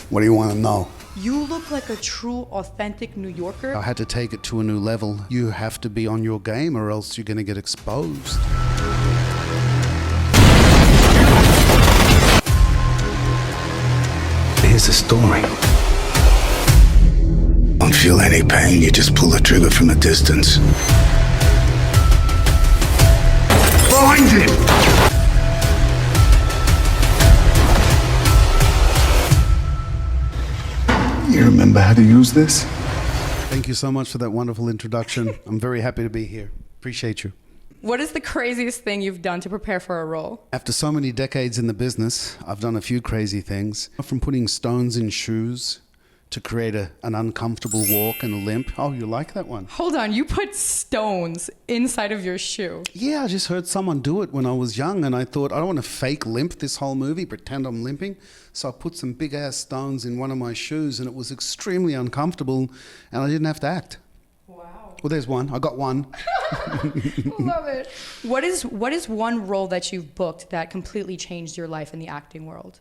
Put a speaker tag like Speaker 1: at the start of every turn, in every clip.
Speaker 1: What do you want to know?
Speaker 2: You look like a true, authentic New Yorker.
Speaker 1: I had to take it to a new level. You have to be on your game or else you're going to get exposed. Here's the story. Don't feel any pain, you just pull the trigger from a distance. Find it! You remember how to use this? Thank you so much for that wonderful introduction. I'm very happy to be here. Appreciate you.
Speaker 2: What is the craziest thing you've done to prepare for a role?
Speaker 1: After so many decades in the business, I've done a few crazy things. From putting stones in shoes to create an uncomfortable walk and a limp. Oh, you like that one?
Speaker 2: Hold on, you put stones inside of your shoe.
Speaker 1: Yeah, I just heard someone do it when I was young and I thought, I don't want to fake limp this whole movie, pretend I'm limping. So I put some big ass stones in one of my shoes and it was extremely uncomfortable and I didn't have to act.
Speaker 2: Wow.
Speaker 1: Well, there's one. I got one.
Speaker 2: Love it. What is one role that you've booked that completely changed your life in the acting world?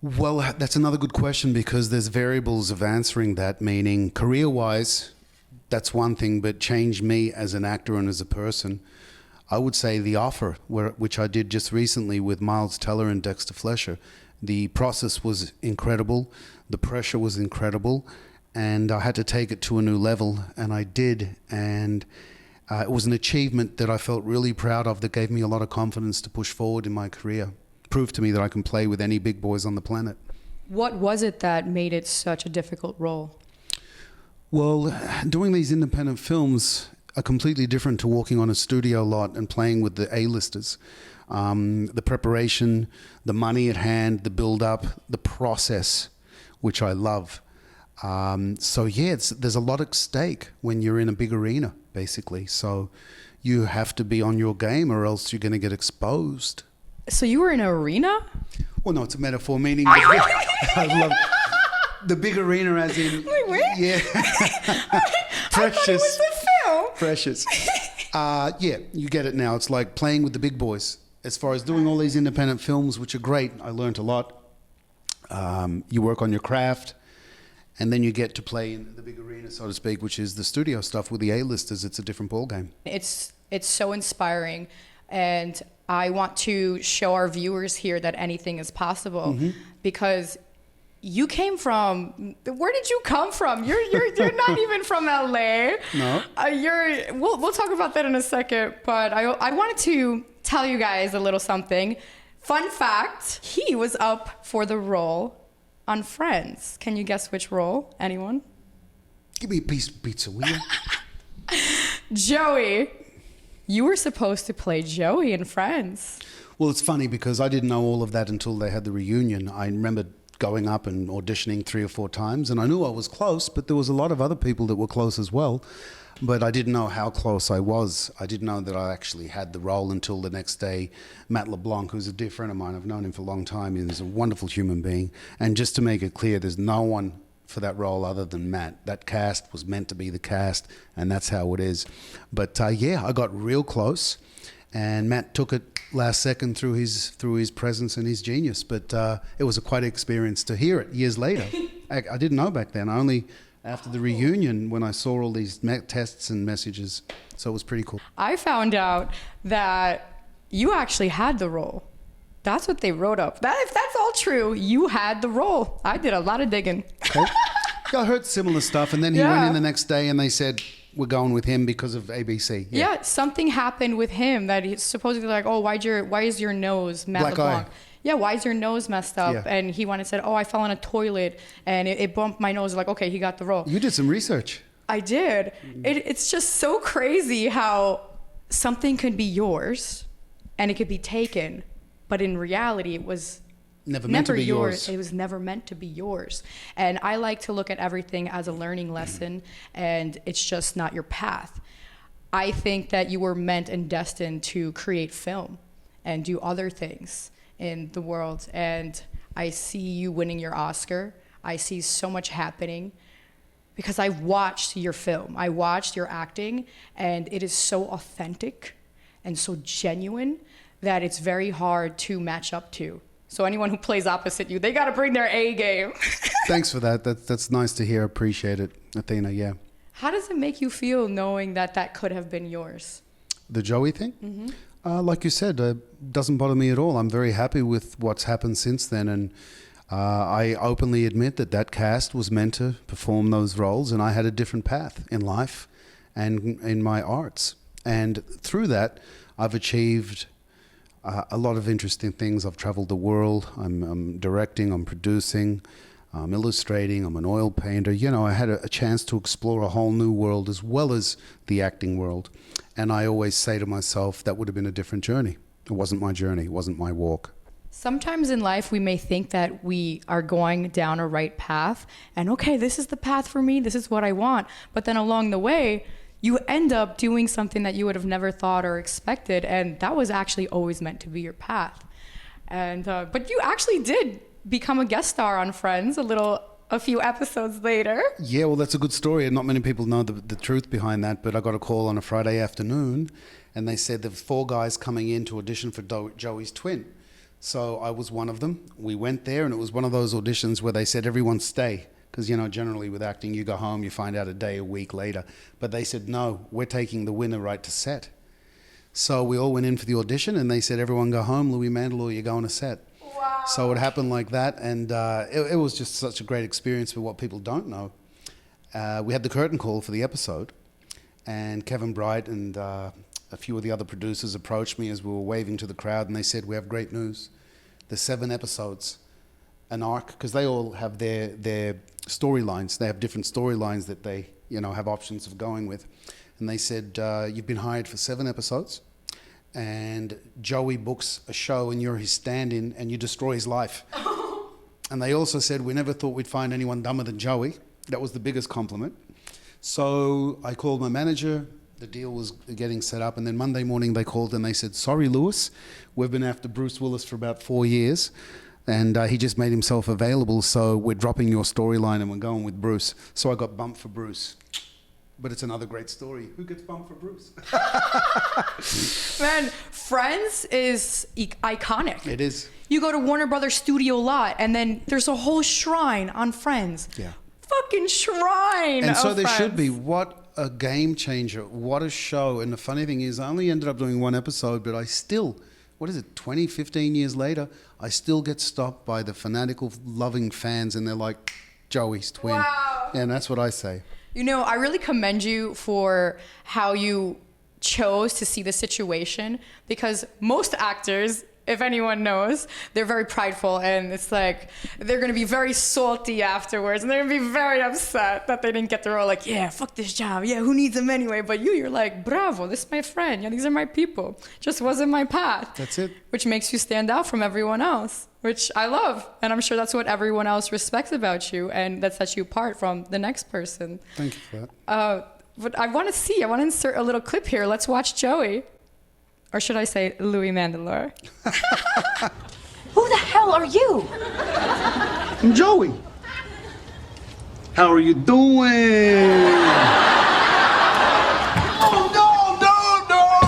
Speaker 1: Well, that's another good question because there's variables of answering that, meaning career-wise, that's one thing, but changed me as an actor and as a person. I would say The Offer, which I did just recently with Miles Teller and Dexter Fletcher. The process was incredible, the pressure was incredible, and I had to take it to a new level, and I did, and it was an achievement that I felt really proud of that gave me a lot of confidence to push forward in my career. Proved to me that I can play with any big boys on the planet.
Speaker 2: What was it that made it such a difficult role?
Speaker 1: Well, doing these independent films are completely different to walking on a studio lot and playing with the A-listers. The preparation, the money at hand, the build-up, the process, which I love. So yeah, there's a lot at stake when you're in a big arena, basically. So you have to be on your game or else you're going to get exposed.
Speaker 2: So you were in an arena?
Speaker 1: Well, no, it's a metaphor, meaning I love the big arena as in...
Speaker 2: Wait, where?
Speaker 1: Yeah.
Speaker 2: Precious. I thought it was the film.
Speaker 1: Precious. Yeah, you get it now. It's like playing with the big boys. As far as doing all these independent films, which are great, I learned a lot. You work on your craft, and then you get to play in the big arena, so to speak, which is the studio stuff with the A-listers. It's a different ballgame.
Speaker 2: It's so inspiring, and I want to show our viewers here that anything is possible, because you came from, where did you come from? You're not even from LA.
Speaker 1: No.
Speaker 2: We'll talk about that in a second, but I wanted to tell you guys a little something. Fun fact, he was up for the role on Friends. Can you guess which role? Anyone?
Speaker 1: Give me a piece of pizza, will you?
Speaker 2: Joey. You were supposed to play Joey in Friends.
Speaker 1: Well, it's funny because I didn't know all of that until they had the reunion. I remember going up and auditioning 3 or 4 times, and I knew I was close, but there was a lot of other people that were close as well. But I didn't know how close I was. I didn't know that I actually had the role until the next day. Matt LeBlanc, who's a dear friend of mine, I've known him for a long time. He's a wonderful human being. And just to make it clear, there's no one for that role other than Matt. That cast was meant to be the cast, and that's how it is. But yeah, I got real close, and Matt took it last second through his presence and his genius. But it was quite an experience to hear it years later. I didn't know back then. Only after the reunion when I saw all these tests and messages. So it was pretty cool.
Speaker 2: I found out that you actually had the role. That's what they wrote up. If that's all true, you had the role. I did a lot of digging.
Speaker 1: Okay. Yeah, I heard similar stuff, and then he went in the next day and they said, we're going with him because of ABC.
Speaker 2: Yeah, something happened with him that he's supposedly like, oh, why is your nose Matt
Speaker 1: Black
Speaker 2: LeBlanc?
Speaker 1: eye.
Speaker 2: Yeah, why is your nose messed up?
Speaker 1: Yeah.
Speaker 2: And he went and said, oh, I fell in a toilet and it bumped my nose. Like, okay, he got the role.
Speaker 1: You did some research.
Speaker 2: I did. It's just so crazy how something could be yours and it could be taken, but in reality, it was
Speaker 1: never meant to be yours.
Speaker 2: It was never meant to be yours. And I like to look at everything as a learning lesson, and it's just not your path. I think that you were meant and destined to create film and do other things in the world. And I see you winning your Oscar. I see so much happening because I've watched your film. I watched your acting, and it is so authentic and so genuine that it's very hard to match up to. So anyone who plays opposite you, they got to bring their A game.
Speaker 1: Thanks for that. That's nice to hear. Appreciate it, Athena. Yeah.
Speaker 2: How does it make you feel knowing that that could have been yours?
Speaker 1: The Joey thing? Like you said, doesn't bother me at all. I'm very happy with what's happened since then. And I openly admit that that cast was meant to perform those roles, and I had a different path in life and in my arts. And through that, I've achieved a lot of interesting things. I've traveled the world. I'm directing, I'm producing, I'm illustrating, I'm an oil painter. You know, I had a chance to explore a whole new world as well as the acting world. And I always say to myself, that would have been a different journey. It wasn't my journey, it wasn't my walk.
Speaker 2: Sometimes in life, we may think that we are going down a right path and, okay, this is the path for me, this is what I want. But then along the way, you end up doing something that you would have never thought or expected. And that was actually always meant to be your path. And but you actually did become a guest star on Friends a few episodes later.
Speaker 1: Yeah, well, that's a good story. And not many people know the truth behind that. But I got a call on a Friday afternoon and they said there were 4 guys coming in to audition for Joey's twin. So I was one of them. We went there and it was one of those auditions where they said, everyone stay. Because, you know, generally with acting, you go home, you find out a day, a week later. But they said, no, we're taking the winner right to set. So we all went in for the audition and they said, everyone go home, Louis Mandylor, you're going to set.
Speaker 2: Wow.
Speaker 1: So it happened like that. And it was just such a great experience for what people don't know. We had the curtain call for the episode. And Kevin Bright and a few of the other producers approached me as we were waving to the crowd. And they said, we have great news. There's 7 episodes, an arc, because they all have their storylines. They have different storylines that they, you know, have options of going with. And they said, you've been hired for 7 episodes and Joey books a show and you're his stand-in and you destroy his life. And they also said, we never thought we'd find anyone dumber than Joey. That was the biggest compliment. So I called my manager. The deal was getting set up. And then Monday morning they called and they said, sorry, Lewis, we've been after Bruce Willis for about 4 years. And he just made himself available, so we're dropping your storyline and we're going with Bruce. So I got bumped for Bruce. But it's another great story. Who gets bumped for Bruce?
Speaker 2: Man, Friends is iconic.
Speaker 1: It is.
Speaker 2: You go to Warner Brothers studio lot, and then there's a whole shrine on Friends.
Speaker 1: Yeah.
Speaker 2: Fucking shrine.
Speaker 1: And so
Speaker 2: of
Speaker 1: there
Speaker 2: Friends.
Speaker 1: should be. What a game changer. What a show. And the funny thing is, I only ended up doing 1 episode, but I still, 20, 15 years later, I still get stopped by the fanatical, loving fans, and they're like, Joey's twin.
Speaker 2: Wow.
Speaker 1: And that's what I say.
Speaker 2: You know, I really commend you for how you chose to see the situation, because most actors, if anyone knows, they're very prideful, and it's like they're going to be very salty afterwards, and they're going to be very upset that they didn't get the role. Like, yeah, fuck this job. Yeah, who needs them anyway? But you're like, bravo, this is my friend. Yeah, these are my people. Just wasn't my path.
Speaker 1: That's it.
Speaker 2: Which makes you stand out from everyone else, which I love. And I'm sure that's what everyone else respects about you, and that sets you apart from the next person.
Speaker 1: Thank you for that.
Speaker 2: But I want to insert a little clip here. Let's watch Joey. Or should I say Louis Mandylor?
Speaker 3: Who the hell are you?
Speaker 4: I'm Joey. How are you doing?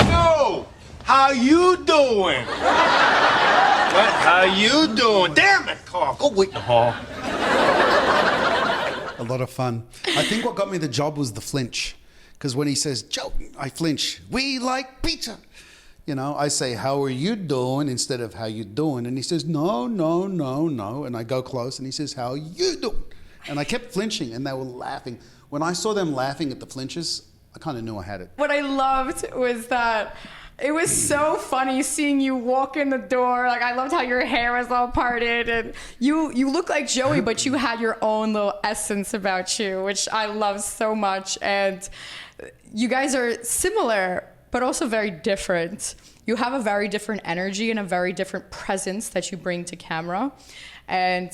Speaker 4: No. How you doing? What? How you doing? Damn it, Carl. Go wait in the hall.
Speaker 1: A lot of fun. I think what got me the job was the flinch. Because when he says, Joe, I flinch. We like pizza. You know, I say, how are you doing instead of how you doing? And he says, no. And I go close and he says, how you doing? And I kept flinching and they were laughing. When I saw them laughing at the flinches, I kind of knew I had it.
Speaker 2: What I loved was that it was so funny seeing you walk in the door. Like, I loved how your hair was all parted, and you look like Joey, but you had your own little essence about you, which I love so much. And you guys are similar, but also very different. You have a very different energy and a very different presence that you bring to camera. And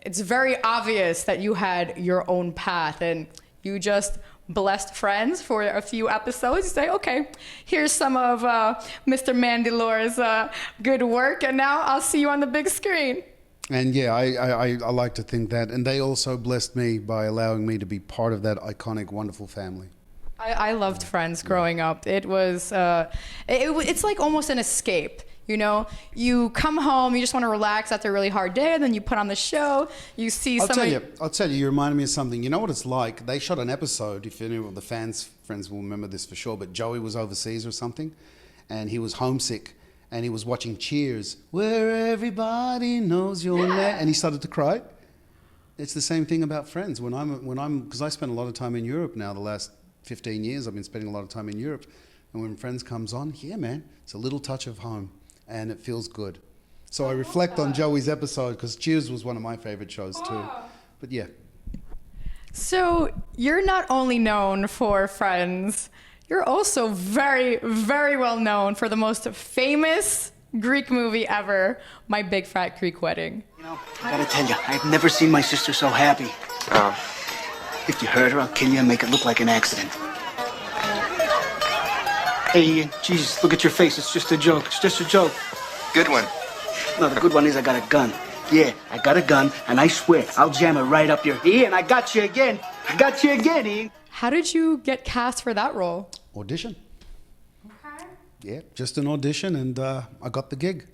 Speaker 2: it's very obvious that you had your own path, and you just blessed Friends for a few episodes. You say, okay, here's some of Mr. Mandylor's good work, and now I'll see you on the big screen.
Speaker 1: And yeah, I like to think that. And they also blessed me by allowing me to be part of that iconic, wonderful family.
Speaker 2: I loved Friends growing up. It was, it's like almost an escape. You know, you come home, you just want to relax after a really hard day, and then you put on the show. You see somebody.
Speaker 1: I'll tell you. You reminded me of something. You know what it's like? They shot an episode. If any of the friends will remember this for sure. But Joey was overseas or something, and he was homesick, and he was watching Cheers, where everybody knows your name, and he started to cry. It's the same thing about Friends. Because I spent a lot of time in Europe now. The last 15 years, I've been spending a lot of time in Europe, and when Friends comes on, yeah, man, it's a little touch of home. And it feels good. So I reflect on Joey's episode because Cheers was one of my favorite shows too. But yeah.
Speaker 2: So you're not only known for Friends, you're also very, very well known for the most famous Greek movie ever, My Big Fat Greek Wedding.
Speaker 5: You know, I gotta tell you, I've never seen my sister so happy.
Speaker 4: Oh.
Speaker 5: If you hurt her, I'll kill you and make it look like an accident. Hey, Ian, Jesus, look at your face. It's just a joke. It's just a joke.
Speaker 4: Good one.
Speaker 5: No, the good one is I got a gun. Yeah, I got a gun, and I swear I'll jam it right up your... Ian, I got you again. I got you again, Ian.
Speaker 2: How did you get cast for that role?
Speaker 1: Audition.
Speaker 2: Okay.
Speaker 1: Yeah, just an audition, and I got the gig.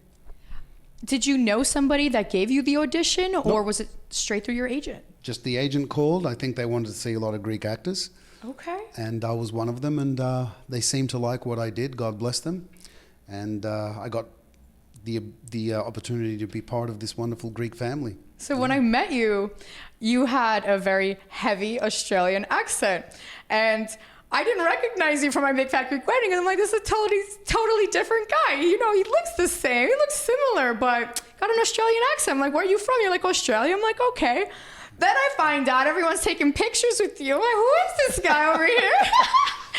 Speaker 2: Did you know somebody that gave you the audition, or was it straight through your agent?
Speaker 1: Just the agent called. I think they wanted to see a lot of Greek actors.
Speaker 2: Okay.
Speaker 1: And I was one of them, and they seemed to like what I did. God bless them. And I got the opportunity to be part of this wonderful Greek family.
Speaker 2: So when I met you, you had a very heavy Australian accent. And I didn't recognize you from My Big Fat Greek Wedding. And I'm like, this is a totally different guy. You know, he looks the same. He looks similar, but got an Australian accent. I'm like, where are you from? You're like, Australia? I'm like, okay. Then I find out everyone's taking pictures with you. I'm like, who is this guy over here?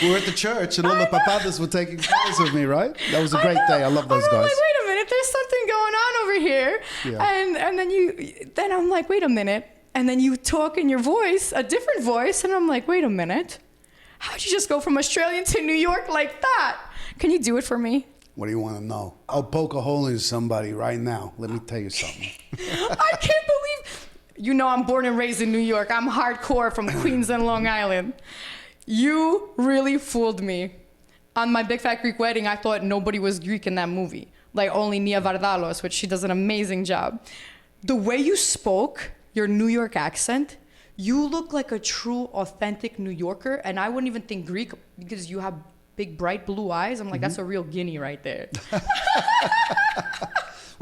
Speaker 1: We were at the church, and all the papadas were taking photos of me, right? That was a great day. I love those
Speaker 2: I'm
Speaker 1: guys.
Speaker 2: like, wait a minute, there's something going on over here.
Speaker 1: Yeah.
Speaker 2: And then I'm like, wait a minute. And then you talk in your voice, a different voice, and I'm like, wait a minute. How'd you just go from Australian to New York like that? Can you do it for me?
Speaker 1: What do you want to know? I'll poke a hole in somebody right now. Let me tell you something.
Speaker 2: I can't believe... You know I'm born and raised in New York. I'm hardcore from Queens and Long Island. You really fooled me. On My Big Fat Greek Wedding, I thought nobody was Greek in that movie. Like only Nia Vardalos, which she does an amazing job. The way you spoke, your New York accent, you look like a true, authentic New Yorker. And I wouldn't even think Greek because you have big, bright blue eyes. I'm like, that's a real guinea right there.
Speaker 1: Well,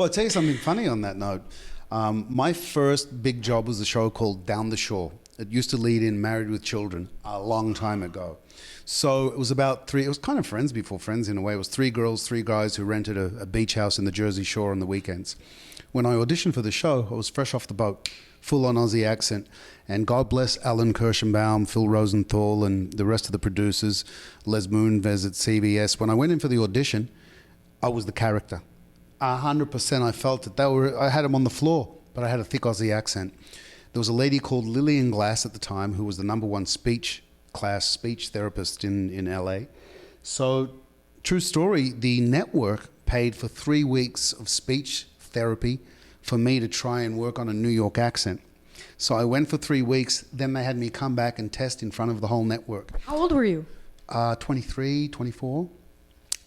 Speaker 1: I'll tell you something funny on that note. My first big job was a show called Down the Shore. It used to lead in Married with Children a long time ago. So it was it was kind of Friends before Friends in a way. It was 3 girls, 3 guys who rented a beach house in the Jersey Shore on the weekends. When I auditioned for the show, I was fresh off the boat, full on Aussie accent. And God bless Alan Kirschenbaum, Phil Rosenthal, and the rest of the producers, Les Moonves at CBS. When I went in for the audition, I was the character. 100% I felt it. I had them on the floor, but I had a thick Aussie accent. There was a lady called Lillian Glass at the time who was the #1 speech therapist in LA. So, true story, the network paid for 3 weeks of speech therapy for me to try and work on a New York accent. So I went for 3 weeks, then they had me come back and test in front of the whole network.
Speaker 2: How old were you?
Speaker 1: 23, 24.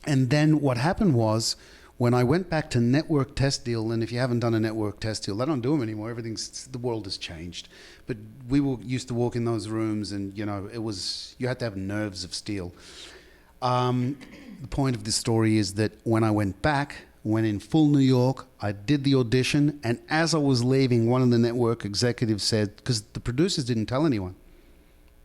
Speaker 1: And then what happened was, when I went back to network test deal, and if you haven't done a network test deal, they don't do them anymore. The world has changed. But we used to walk in those rooms, and you had to have nerves of steel. The point of this story is that when I went in full New York, I did the audition, and as I was leaving, one of the network executives said, because the producers didn't tell anyone.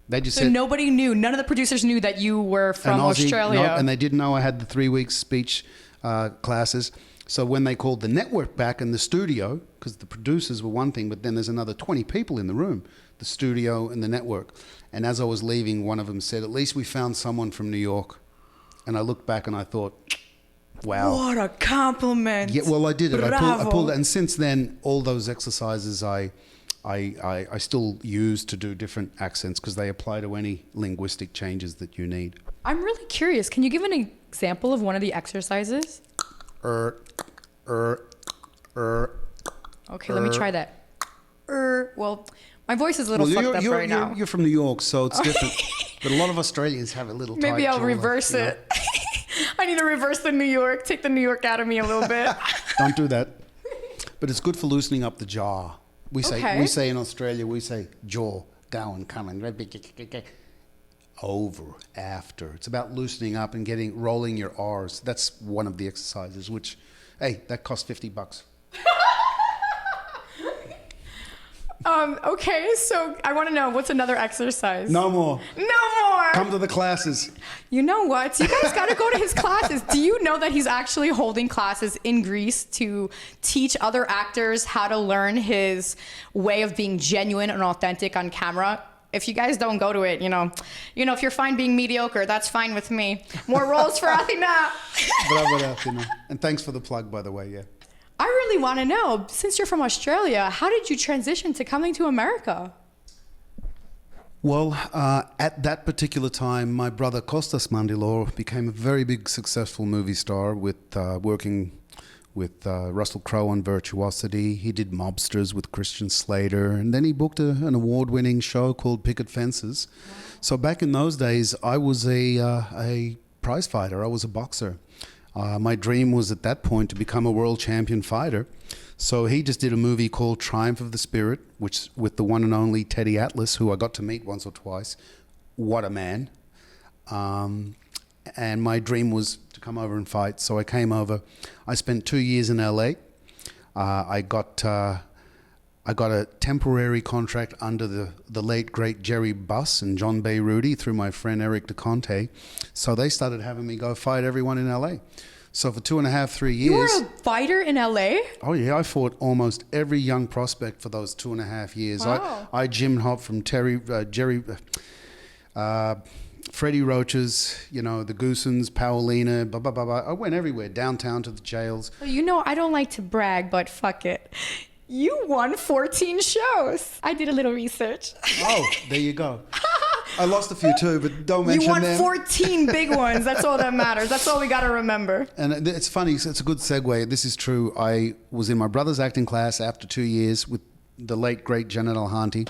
Speaker 1: They just said,
Speaker 2: nobody knew. None of the producers knew that you were from Australia.
Speaker 1: No, and they didn't know I had the 3 weeks speech classes. So when they called the network back in the studio, because the producers were one thing, but then there's another 20 people in the room, the studio and the network. And as I was leaving, one of them said, at least we found someone from New York. And I looked back and I thought, wow.
Speaker 2: What a compliment.
Speaker 1: Yeah, well, I did it.
Speaker 2: Bravo.
Speaker 1: I pulled it. And since then, all those exercises I still use to do different accents because they apply to any linguistic changes that you need.
Speaker 2: I'm really curious. Can you give an example of one of the exercises? Okay, let me try that. Well, my voice is a little fucked up right now.
Speaker 1: You're from New York, so it's different. But a lot of Australians have a little
Speaker 2: Maybe
Speaker 1: tight
Speaker 2: I'll
Speaker 1: jaw,
Speaker 2: reverse it. I need to reverse the New York, take the New York out of me a little bit.
Speaker 1: Don't do that. But it's good for loosening up the jaw. We say in Australia, we say jaw, going, coming, over, after. It's about loosening up and rolling your R's. That's one of the exercises, which, hey, that costs $50.
Speaker 2: Okay, so I want to know, what's another exercise?
Speaker 1: No more.
Speaker 2: No more!
Speaker 1: Come to the classes.
Speaker 2: You know what? You guys got to go to his classes. Do you know that he's actually holding classes in Greece to teach other actors how to learn his way of being genuine and authentic on camera? If you guys don't go to it, you know, if you're fine being mediocre, that's fine with me. More roles for Athena.
Speaker 1: Bravo, Athena. And thanks for the plug, by the way, yeah.
Speaker 2: I really want to know, since you're from Australia, how did you transition to coming to America?
Speaker 1: Well, at that particular time, my brother Kostas Mandylor became a very big, successful movie star with working with Russell Crowe on Virtuosity. He did Mobsters with Christian Slater, and then he booked an award-winning show called Picket Fences. Wow. So back in those days, I was a prize fighter. I was a boxer. My dream was at that point to become a world champion fighter. So he just did a movie called Triumph of the Spirit, which with the one and only Teddy Atlas, who I got to meet once or twice. What a man. And my dream was to come over and fight. So I came over. I spent 2 years in LA. I got a temporary contract under the late, great Jerry Buss and John Beirudi through my friend Eric DeConte. So they started having me go fight everyone in LA. So for 2.5, 3 years...
Speaker 2: You were a fighter in LA?
Speaker 1: Oh, yeah. I fought almost every young prospect for those 2.5 years.
Speaker 2: Wow.
Speaker 1: I gym hopped from Freddie Roaches, the Goosens, Paolina, blah, blah, blah, blah. I went everywhere, downtown to the jails.
Speaker 2: I don't like to brag, but fuck it. You won 14 shows. I did a little research.
Speaker 1: Oh, there you go. I lost a few too, but don't mention them.
Speaker 2: You won 14 big ones. That's all that matters. That's all we got to remember.
Speaker 1: And it's funny. It's a good segue. This is true. I was in my brother's acting class after 2 years with the late, great Janet Alhanti.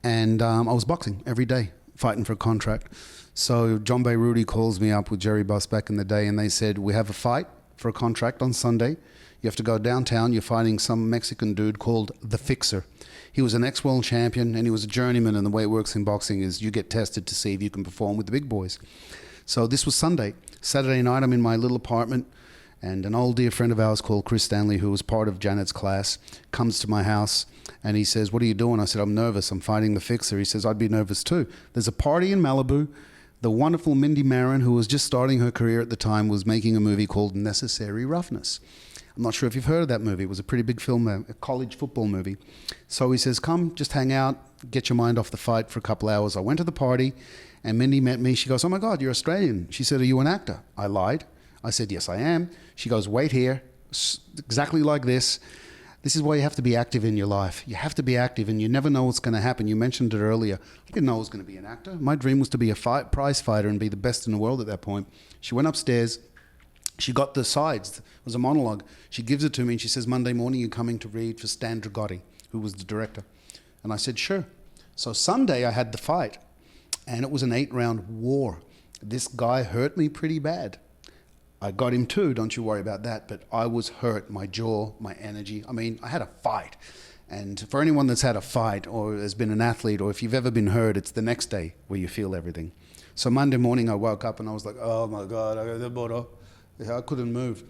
Speaker 1: And I was boxing every day, fighting for a contract. So John Beirudi calls me up with Jerry Buss back in the day, and they said, we have a fight for a contract on Sunday. You have to go downtown. You're fighting some Mexican dude called The Fixer. He was an ex-world champion, and he was a journeyman, and the way it works in boxing is you get tested to see if you can perform with the big boys. So this was Sunday. Saturday night, I'm in my little apartment, and an old dear friend of ours called Chris Stanley, who was part of Janet's class, comes to my house, and he says, what are you doing? I said, I'm nervous. I'm fighting The Fixer. He says, I'd be nervous too. There's a party in Malibu. The wonderful Mindy Marin, who was just starting her career at the time, was making a movie called Necessary Roughness. I'm not sure if you've heard of that movie. It was a pretty big film, a college football movie. So he says, come, just hang out, get your mind off the fight for a couple hours. I went to the party, and Mindy met me. She goes, oh my God, you're Australian. She said, are you an actor? I lied. I said, yes, I am. She goes, wait here, exactly like this. This is why you have to be active in your life. You have to be active, and you never know what's going to happen. You mentioned it earlier. I didn't know I was going to be an actor. My dream was to be a prize fighter and be the best in the world at that point. She went upstairs. She got the sides. It was a monologue. She gives it to me, and she says, Monday morning, you're coming to read for Stan Dragotti, who was the director. And I said, sure. So Sunday, I had the fight, and it was an 8-round war. This guy hurt me pretty bad. I got him too, don't you worry about that, but I was hurt, my jaw, my energy. I mean, I had a fight. And for anyone that's had a fight or has been an athlete, or if you've ever been hurt, it's the next day where you feel everything. So Monday morning, I woke up and I was like, oh my God, I couldn't move.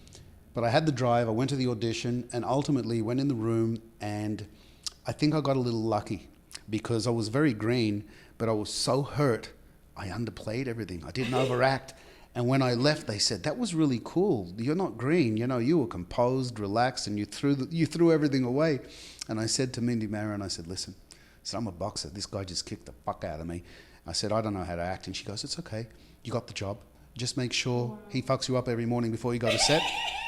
Speaker 1: But I had the drive, I went to the audition, and ultimately went in the room, and I think I got a little lucky because I was very green, but I was so hurt, I underplayed everything. I didn't overact. And when I left, they said, that was really cool. You're not green. You were composed, relaxed, and you threw everything away. And I said to Mindy Marin, I said, listen, I'm a boxer. This guy just kicked the fuck out of me. I said, I don't know how to act. And she goes, it's okay. You got the job. Just make sure he fucks you up every morning before you go to set,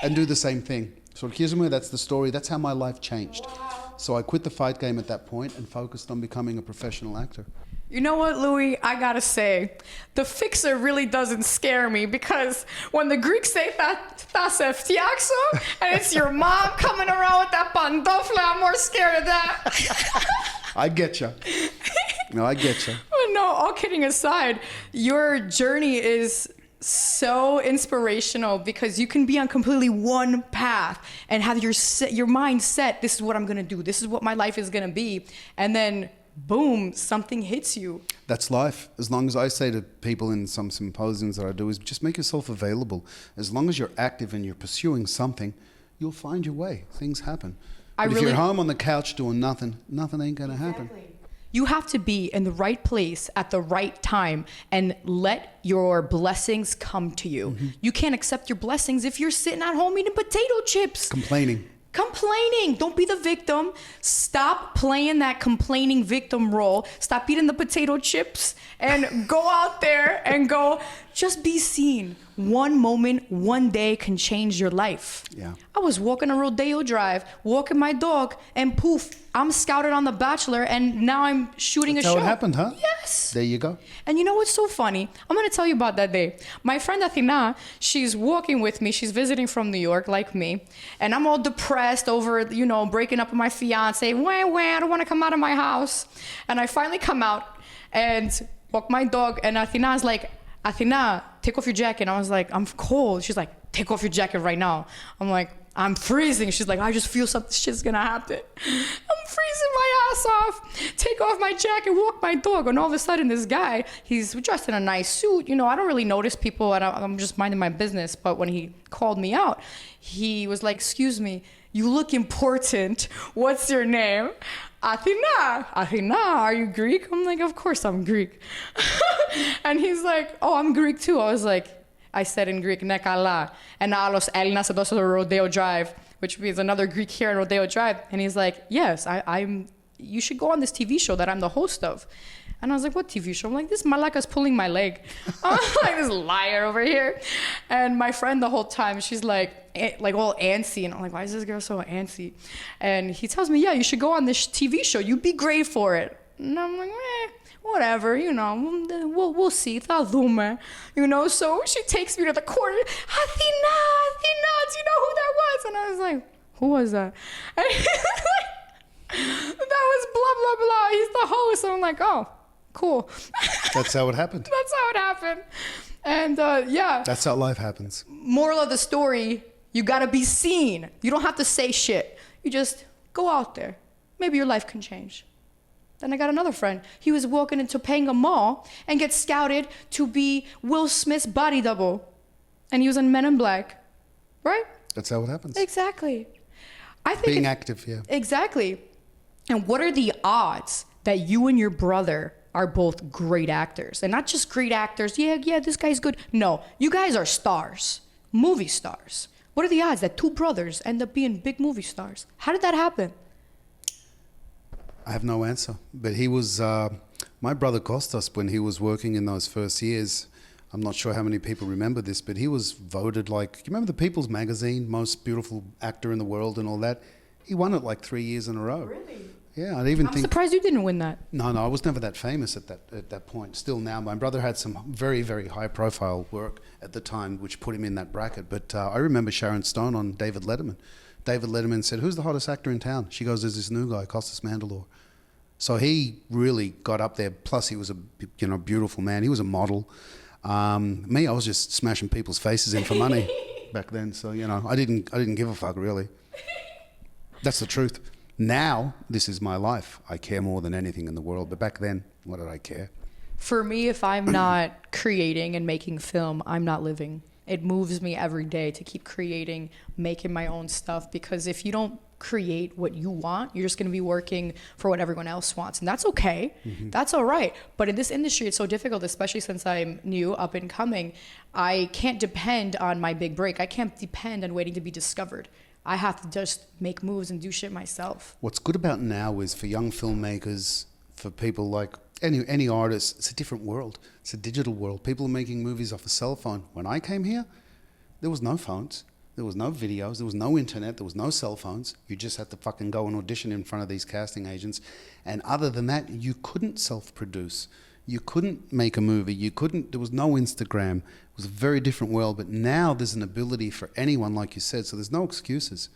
Speaker 1: and do the same thing. So Kizumi, that's the story. That's how my life changed. So I quit the fight game at that point and focused on becoming a professional actor.
Speaker 2: You know what, Louis? I gotta say, The Fixer really doesn't scare me, because when the Greeks say "thaseftiaxo" and it's your mom coming around with that pantofla, I'm more scared of that.
Speaker 1: I get you. No, I get you.
Speaker 2: No, all kidding aside, your journey is so inspirational because you can be on completely one path and have your mind set, this is what I'm going to do, this is what my life is going to be, and then boom, something hits you.
Speaker 1: That's life. As long as I say to people in some symposiums that I do is just make yourself available. As long as you're active and you're pursuing something, you'll find your way. Things happen. But if you're home on the couch doing nothing, nothing ain't going to happen.
Speaker 2: You have to be in the right place at the right time and let your blessings come to you.
Speaker 1: Mm-hmm.
Speaker 2: You can't accept your blessings if you're sitting at home eating potato chips.
Speaker 1: Complaining.
Speaker 2: Don't be the victim. Stop playing that complaining victim role. Stop eating the potato chips and go out there and go, just be seen. One moment, one day can change your life.
Speaker 1: Yeah.
Speaker 2: I was walking a Rodeo Drive, walking my dog, and poof, I'm scouted on The Bachelor, and now I'm shooting a show.
Speaker 1: That's how it happened, huh?
Speaker 2: Yes.
Speaker 1: There you go.
Speaker 2: And you know what's so funny? I'm going to tell you about that day. My friend Athena, she's walking with me. She's visiting from New York, like me. And I'm all depressed over, breaking up with my fiance. I don't want to come out of my house. And I finally come out and walk my dog. And Athena's like, Athena, take off your jacket. And I was like, I'm cold. She's like, take off your jacket right now. I'm like, I'm freezing. She's like, I just feel something shit's gonna happen. I'm freezing my ass off. Take off my jacket, walk my dog. And all of a sudden this guy, he's dressed in a nice suit. I don't really notice people and I'm just minding my business. But when he called me out, he was like, excuse me, you look important. What's your name? Athena. Athena, are you Greek? I'm like, of course I'm Greek. And he's like, oh, I'm Greek too. I said in Greek, nekala, and alos Elinas ados Rodeo Drive, which means another Greek here in Rodeo Drive. And he's like, yes, I'm. You should go on this TV show that I'm the host of. And I was like, what TV show? I'm like, this malaka's pulling my leg. I'm like, this liar over here. And my friend the whole time, she's like all antsy. And I'm like, why is this girl so antsy? And he tells me, yeah, you should go on this TV show. You'd be great for it. And I'm like, whatever, we'll see. So she takes me to the corner. Athena, do you know who that was? And I was like, who was that? And he's like, that was blah, blah, blah. He's the host. And I'm like, oh, cool.
Speaker 1: That's how it happened.
Speaker 2: That's how it happened. And yeah.
Speaker 1: That's how life happens.
Speaker 2: Moral of the story, you gotta be seen. You don't have to say shit. You just go out there. Maybe your life can change. Then I got another friend. He was walking into Topanga Mall and gets scouted to be Will Smith's body double. And he was in Men in Black. Right?
Speaker 1: That's how it happens.
Speaker 2: Exactly. I think
Speaker 1: Being active, yeah.
Speaker 2: Exactly. And what are the odds that you and your brother are both great actors? And not just great actors. Yeah, this guy's good. No, you guys are stars. Movie stars. What are the odds that two brothers end up being big movie stars? How did that happen?
Speaker 1: I have no answer. But he was, my brother Kostas, when he was working in those first years, I'm not sure how many people remember this, but he was voted you remember the People's Magazine, most beautiful actor in the world and all that? He won it 3 years in a row.
Speaker 2: Really?
Speaker 1: Yeah,
Speaker 2: I'm surprised you didn't win that.
Speaker 1: No, I was never that famous at that point. Still now, my brother had some very, very high profile work at the time, which put him in that bracket. But I remember Sharon Stone on David Letterman. David Letterman said, who's the hottest actor in town? She goes, there's this new guy, Kostas Mandylor. So he really got up there. Plus, he was a beautiful man. He was a model. Me, I was just smashing people's faces in for money back then. So I didn't give a fuck really. That's the truth. Now, this is my life. I care more than anything in the world. But back then, what did I care?
Speaker 2: For me, if I'm not creating and making film, I'm not living. It moves me every day to keep creating, making my own stuff. Because if you don't create what you want, you're just going to be working for what everyone else wants. And that's okay. Mm-hmm. That's all right. But in this industry, it's so difficult, especially since I'm new, up and coming. I can't depend on my big break. I can't depend on waiting to be discovered. I have to just make moves and do shit myself.
Speaker 1: What's good about now is for young filmmakers, for people like any artist, it's a different world. It's a digital world. People are making movies off a cell phone. When I came here, there was no phones. There was no videos. There was no internet. There was no cell phones. You just had to fucking go and audition in front of these casting agents. And other than that, you couldn't self-produce. You couldn't make a movie. There was no Instagram. It was a very different world. But now there's an ability for anyone, like you said. So there's no excuses.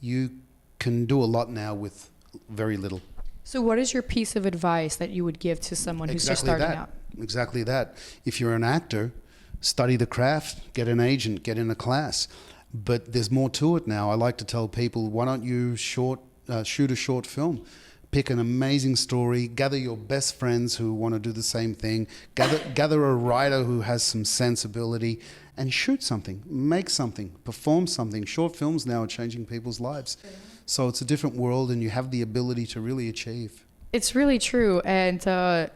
Speaker 1: You can do a lot now with very little.
Speaker 2: So what is your piece of advice that you would give to someone who's just starting out?
Speaker 1: Exactly that. If you're an actor, study the craft, get an agent, get in a class. But there's more to it now. I like to tell people, why don't you shoot a short film? Pick an amazing story, gather your best friends who want to do the same thing, gather a writer who has some sensibility, and shoot something, make something, perform something. Short films now are changing people's lives. So it's a different world, and you have the ability to really achieve.
Speaker 2: It's really true. And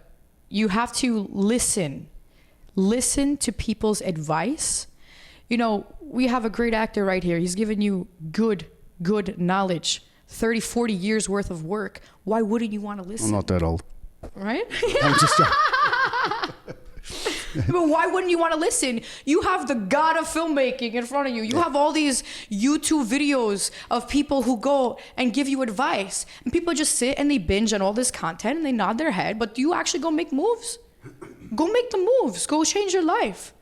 Speaker 2: you have to listen to people's advice. You know, we have a great actor right here. He's giving you good knowledge, 30, 40 years worth of work. Why wouldn't you want to listen?
Speaker 1: I'm not that old.
Speaker 2: Right?
Speaker 1: I'm just
Speaker 2: But why wouldn't you want to listen? You have the god of filmmaking in front of you. You have all these YouTube videos of people who go and give you advice. And people just sit and they binge on all this content and they nod their head. But do you actually go make moves? Go make the moves. Go change your life.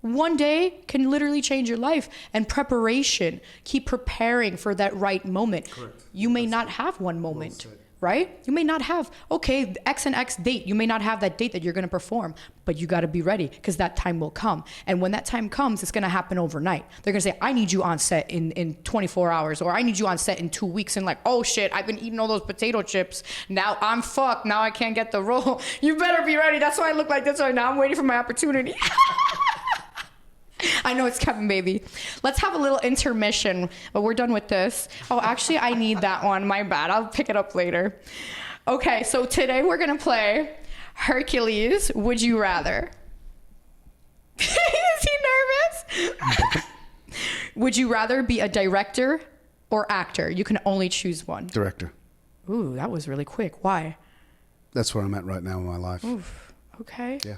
Speaker 2: One day can literally change your life. And preparation, keep preparing for that right moment.
Speaker 1: Correct.
Speaker 2: You may not have one moment, right? You may not have, okay, X and X date. You may not have that date that you're going to perform, but you got to be ready because that time will come. And when that time comes, it's going to happen overnight. They're going to say, I need you on set in 24 hours, or I need you on set in 2 weeks. And like, oh shit, I've been eating all those potato chips. Now I'm fucked. Now I can't get the role. You better be ready. That's why I look like this right now. I'm waiting for my opportunity. I know it's Kevin, baby. Let's have a little intermission, but we're done with this. Oh, actually, I need that one. My bad. I'll pick it up later. Okay, so today we're going to play Hercules, Would You Rather? Is he nervous? Would you rather be a director or actor? You can only choose one.
Speaker 1: Director.
Speaker 2: Ooh, that was really quick. Why?
Speaker 1: That's where I'm at right now in my life.
Speaker 2: Oof, okay.
Speaker 1: Yeah.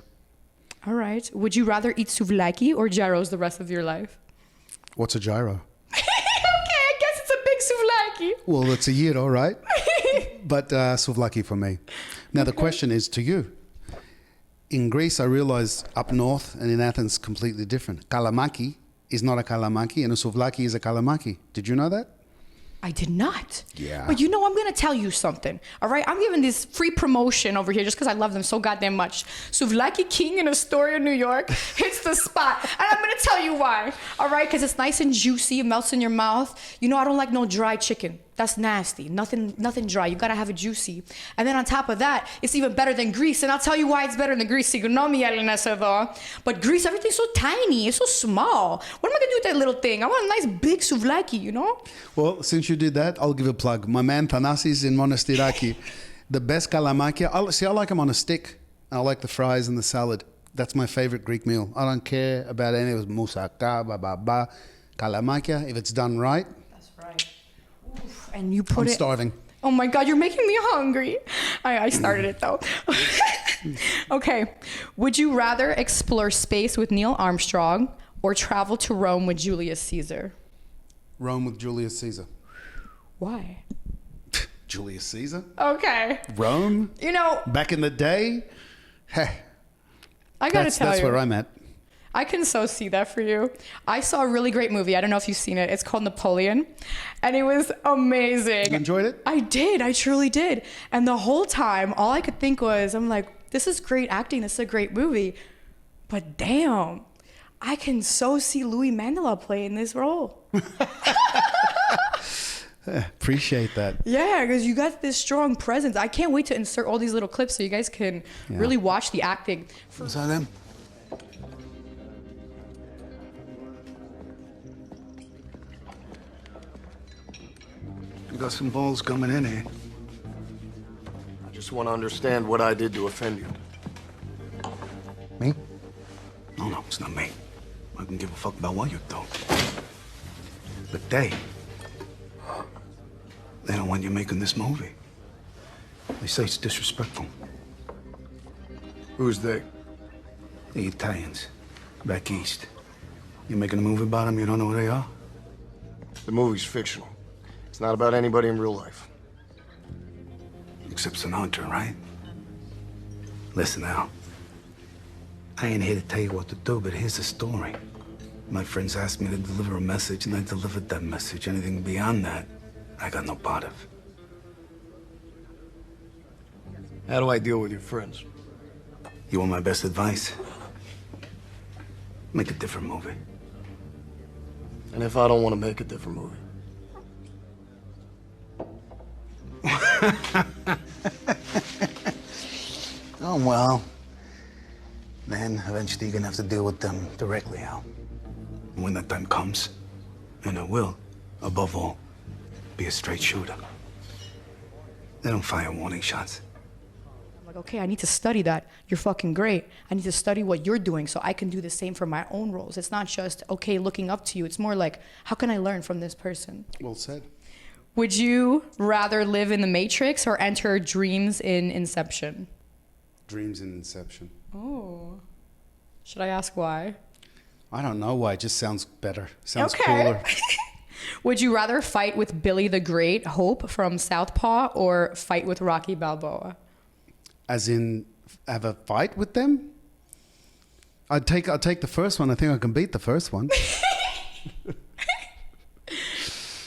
Speaker 2: All right. Would you rather eat souvlaki or gyros the rest of your life?
Speaker 1: What's a gyro?
Speaker 2: Okay, I guess it's a big souvlaki.
Speaker 1: Well, it's a gyro, right? But souvlaki for me. Now, the question is to you. In Greece, I realized up north and in Athens, completely different. Kalamaki is not a kalamaki, and a souvlaki is a kalamaki. Did you know that?
Speaker 2: I did not.
Speaker 1: Yeah.
Speaker 2: But you know, I'm going to tell you something. All right? I'm giving this free promotion over here just because I love them so goddamn much. Souvlaki King in Astoria, New York hits the spot. And I'm going to tell you why. All right? Because it's nice and juicy. It melts in your mouth. You know, I don't like no dry chicken. That's nasty. Nothing dry. You got to have it juicy. And then on top of that, it's even better than Greece. And I'll tell you why it's better than Greece. You know me, Elena. But Greece, everything's so tiny. It's so small. What am I going to do with that little thing? I want a nice big souvlaki, you know?
Speaker 1: Well, since you did that, I'll give a plug. My man Thanasis in Monastiraki, the best kalamaki. I like them on a stick. I like the fries and the salad. That's my favorite Greek meal. I don't care about any of it. Moussaka, kalamakia. If it's done right.
Speaker 2: That's right. Oof, and you put
Speaker 1: I'm starving.
Speaker 2: Oh my God, you're making me hungry. I started it though. Okay. Would you rather explore space with Neil Armstrong or travel to Rome with Julius Caesar?
Speaker 1: Rome with Julius Caesar.
Speaker 2: Why?
Speaker 1: Julius Caesar?
Speaker 2: Okay.
Speaker 1: Rome?
Speaker 2: You know,
Speaker 1: Back in the day? Hey.
Speaker 2: I gotta tell
Speaker 1: That's
Speaker 2: you.
Speaker 1: where I'm at.
Speaker 2: I can so see that for you. I saw a really great movie. I don't know if you've seen it. It's called Napoleon. And it was amazing.
Speaker 1: You enjoyed it?
Speaker 2: I did. I truly did. And the whole time, all I could think was, I'm like, this is great acting. This is a great movie. But damn, I can so see Louis Mandylor playing this role.
Speaker 1: Appreciate that.
Speaker 2: Yeah, because you got this strong presence. I can't wait to insert all these little clips so you guys can really watch the acting.
Speaker 1: Was that him?
Speaker 6: You got some balls coming in here.
Speaker 7: I just want to understand what I did to offend you.
Speaker 6: Me?
Speaker 5: No, it's not me. I can give a fuck about what you do. But they don't want you making this movie. They say it's disrespectful.
Speaker 7: Who's they?
Speaker 5: The Italians, back east. You making a movie about them, you don't know who they are?
Speaker 7: The movie's fictional. It's not about anybody in real life.
Speaker 5: Except Sinatra, right? Listen, Al. I ain't here to tell you what to do, but here's the story. My friends asked me to deliver a message, and I delivered that message. Anything beyond that, I got no part of.
Speaker 7: How do I deal with your friends?
Speaker 5: You want my best advice? Make a different movie.
Speaker 7: And if I don't want to make a different movie?
Speaker 5: Oh, well. Then eventually you're gonna have to deal with them directly, Al. And when that time comes, and it will, above all, be a straight shooter. They don't fire warning shots.
Speaker 2: I'm like, okay, I need to study that. You're fucking great. I need to study what you're doing so I can do the same for my own roles. It's not just, okay, looking up to you. It's more like, how can I learn from this person?
Speaker 1: Well said.
Speaker 2: Would you rather live in the Matrix or enter dreams in Inception?
Speaker 1: Dreams in Inception.
Speaker 2: Oh. Should I ask why?
Speaker 1: I don't know why. It just sounds better. Sounds
Speaker 2: Okay.
Speaker 1: cooler.
Speaker 2: Would you rather fight with Billy the Great, Hope from Southpaw, or fight with Rocky Balboa?
Speaker 1: As in, have a fight with them? I'll take the first one. I think I can beat the first one.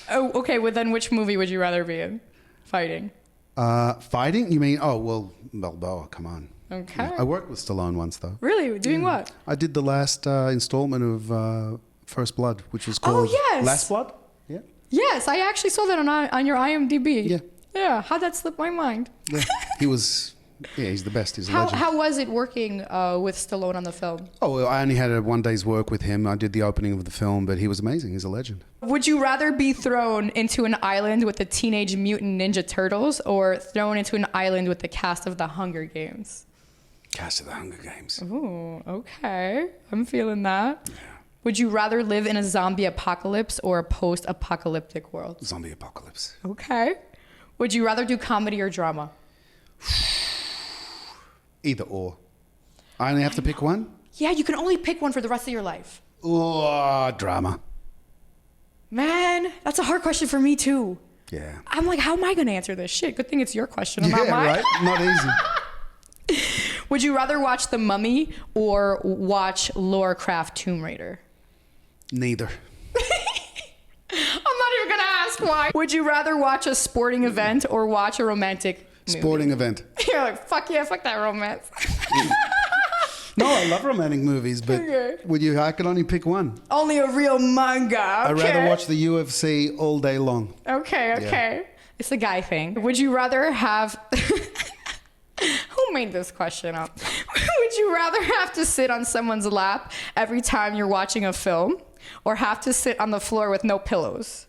Speaker 2: Oh, okay. Well, then which movie would you rather be in? Fighting.
Speaker 1: Fighting? You mean? Oh well, Balboa. Come on.
Speaker 2: Okay.
Speaker 1: I worked with Stallone once though.
Speaker 2: Really? Doing what?
Speaker 1: I did the last installment of First Blood, which was called
Speaker 2: yes.
Speaker 1: Last Blood. Yeah.
Speaker 2: Yes, I actually saw that on your IMdb.
Speaker 1: Yeah.
Speaker 2: Yeah. How'd that slip my mind?
Speaker 1: Yeah. He was. Yeah, he's the best. He's a legend.
Speaker 2: How was it working with Stallone on the film?
Speaker 1: Oh, well, I only had a 1 day's work with him. I did the opening of the film, but he was amazing. He's a legend.
Speaker 2: Would you rather be thrown into an island with the Teenage Mutant Ninja Turtles or thrown into an island with the cast of the Hunger Games?
Speaker 1: Cast of the Hunger Games.
Speaker 2: Ooh, okay. I'm feeling that. Yeah. Would you rather live in a zombie apocalypse or a post-apocalyptic world?
Speaker 1: Zombie apocalypse.
Speaker 2: Okay. Would you rather do comedy or drama?
Speaker 1: Either or. I only have to pick one?
Speaker 2: Yeah, you can only pick one for the rest of your life.
Speaker 1: Oh, drama.
Speaker 2: Man, that's a hard question for me too.
Speaker 1: Yeah.
Speaker 2: I'm like, how am I going to answer this? Shit, good thing it's your question, not mine.
Speaker 1: Right? Not easy.
Speaker 2: Would you rather watch The Mummy or watch Lara Croft Tomb Raider?
Speaker 1: Neither.
Speaker 2: I'm not even going to ask why. Would you rather watch a sporting event or watch a romantic movie?
Speaker 1: Sporting event.
Speaker 2: You're like, fuck yeah, fuck that romance.
Speaker 1: No, I love romantic movies, but
Speaker 2: Okay.
Speaker 1: I can only pick one.
Speaker 2: Only a real manga. Okay.
Speaker 1: I'd rather watch the UFC all day long.
Speaker 2: Okay. It's a guy thing. Would you rather have... Who made this question up? Would you rather have to sit on someone's lap every time you're watching a film or have to sit on the floor with no pillows?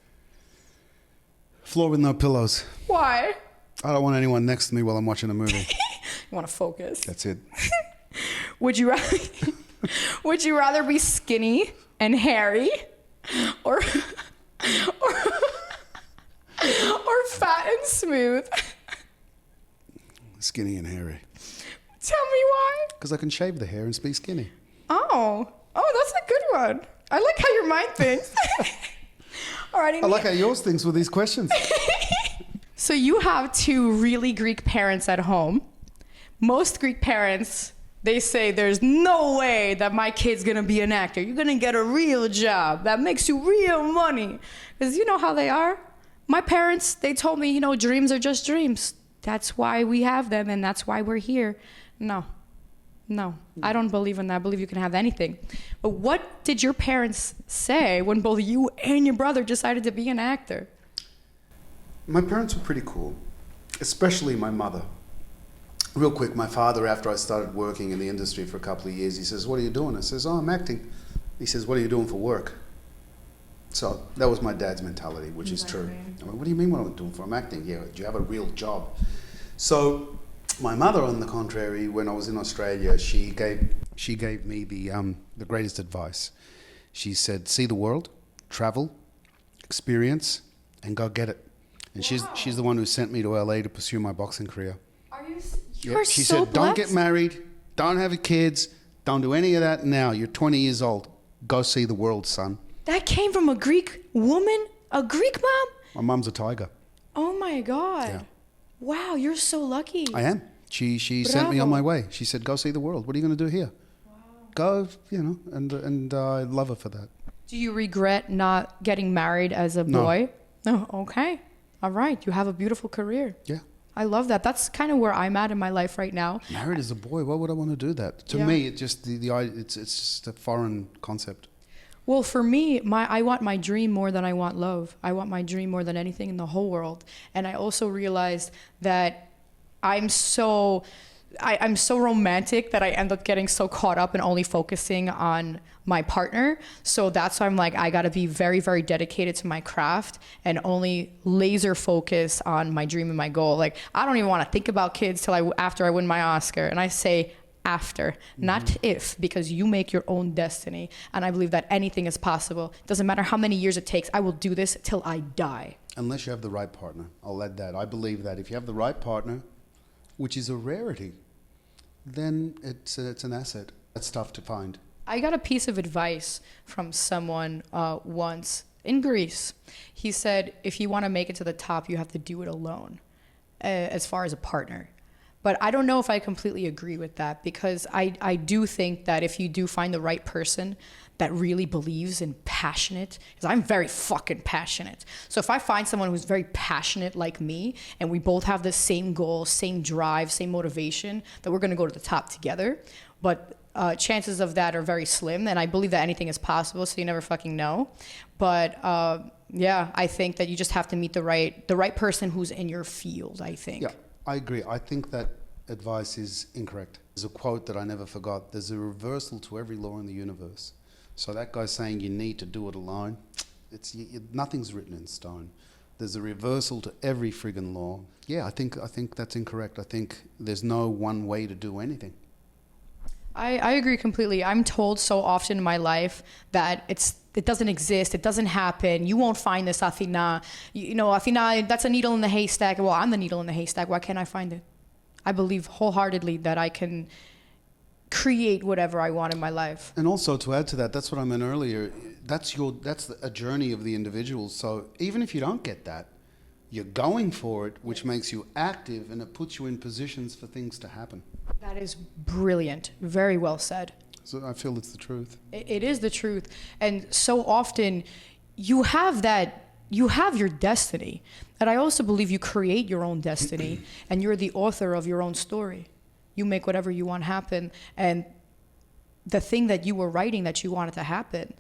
Speaker 1: Floor with no pillows.
Speaker 2: Why?
Speaker 1: I don't want anyone next to me while I'm watching a movie.
Speaker 2: You want to focus.
Speaker 1: That's it.
Speaker 2: Would you rather be skinny and hairy or fat and smooth?
Speaker 1: Skinny and hairy.
Speaker 2: Tell me why.
Speaker 1: Because I can shave the hair and be skinny.
Speaker 2: Oh, that's a good one. I like how your mind thinks. All right.
Speaker 1: I like how yours thinks with these questions.
Speaker 2: So you have two really Greek parents at home. Most Greek parents, they say there's no way that my kid's gonna be an actor. You're gonna get a real job that makes you real money. Because you know how they are. My parents, they told me, dreams are just dreams. That's why we have them and that's why we're here. No, I don't believe in that. I believe you can have anything. But what did your parents say when both you and your brother decided to be an actor?
Speaker 1: My parents were pretty cool, especially my mother. Real quick, my father, after I started working in the industry for a couple of years, he says, "What are you doing?" I says, "Oh, I'm acting." He says, "What are you doing for work?" So that was my dad's mentality, which is true. I went, "What do you mean what I'm doing for? I'm acting." "Yeah, do you have a real job?" So my mother, on the contrary, when I was in Australia, she gave me the greatest advice. She said, "See the world, travel, experience, and go get it." And she's the one who sent me to LA to pursue my boxing career.
Speaker 2: You're
Speaker 1: She
Speaker 2: so
Speaker 1: said, "Don't get married, don't have kids, don't do any of that now. You're 20 years old. Go see the world, son."
Speaker 2: That came from a Greek woman? A Greek mom?
Speaker 1: My mum's a tiger.
Speaker 2: Oh my God.
Speaker 1: Yeah.
Speaker 2: Wow, you're so lucky.
Speaker 1: I am. She sent me on my way. She said, "Go see the world. What are you going to do here?" Wow. Go, and I love her for that.
Speaker 2: Do you regret not getting married as a boy? No. Oh, okay. All right. You have a beautiful career.
Speaker 1: Yeah.
Speaker 2: I love that. That's kind of where I'm at in my life right now.
Speaker 1: Married as a boy, why would I want to do that? To me, it just it's just a foreign concept.
Speaker 2: Well, for me, I want my dream more than I want love. I want my dream more than anything in the whole world. And I also realized that I'm so romantic that I end up getting so caught up and only focusing on my partner. So that's why I'm like, I got to be very, very dedicated to my craft and only laser focus on my dream and my goal. Like, I don't even want to think about kids till after I win my Oscar. And I say after, not if, because you make your own destiny. And I believe that anything is possible. It doesn't matter how many years it takes. I will do this till I die.
Speaker 1: Unless you have the right partner. I'll add that. I believe that if you have the right partner, which is a rarity, then it's an asset. That's tough to find.
Speaker 2: I got a piece of advice from someone once in Greece. He said, if you want to make it to the top, you have to do it alone, as far as a partner. But I don't know if I completely agree with that, because I do think that if you do find the right person that really believes and passionate, because I'm very fucking passionate. So if I find someone who's very passionate like me, and we both have the same goal, same drive, same motivation, that we're gonna go to the top together. But chances of that are very slim, and I believe that anything is possible, so you never fucking know. But yeah, I think that you just have to meet the right person who's in your field, I think.
Speaker 1: Yeah, I agree. I think that advice is incorrect. There's a quote that I never forgot. There's a reversal to every law in the universe. So that guy saying you need to do it alone, nothing's written in stone. There's a reversal to every friggin' law. Yeah, I think that's incorrect. I think there's no one way to do anything.
Speaker 2: I agree completely. I'm told so often in my life that it doesn't exist. It doesn't happen. You won't find this, Athena. You know, Athena, that's a needle in the haystack. Well, I'm the needle in the haystack. Why can't I find it? I believe wholeheartedly that I can create whatever I want in my life.
Speaker 1: And also to add to that, that's what I meant earlier. That's a journey of the individual. So even if you don't get that, you're going for it, which makes you active, and it puts you in positions for things to happen.
Speaker 2: That is brilliant. Very well said.
Speaker 1: So I feel it's the truth.
Speaker 2: It is the truth. And so often you have your destiny. And I also believe you create your own destiny and you're the author of your own story. You make whatever you want happen. And the thing that you were writing that you wanted to happen,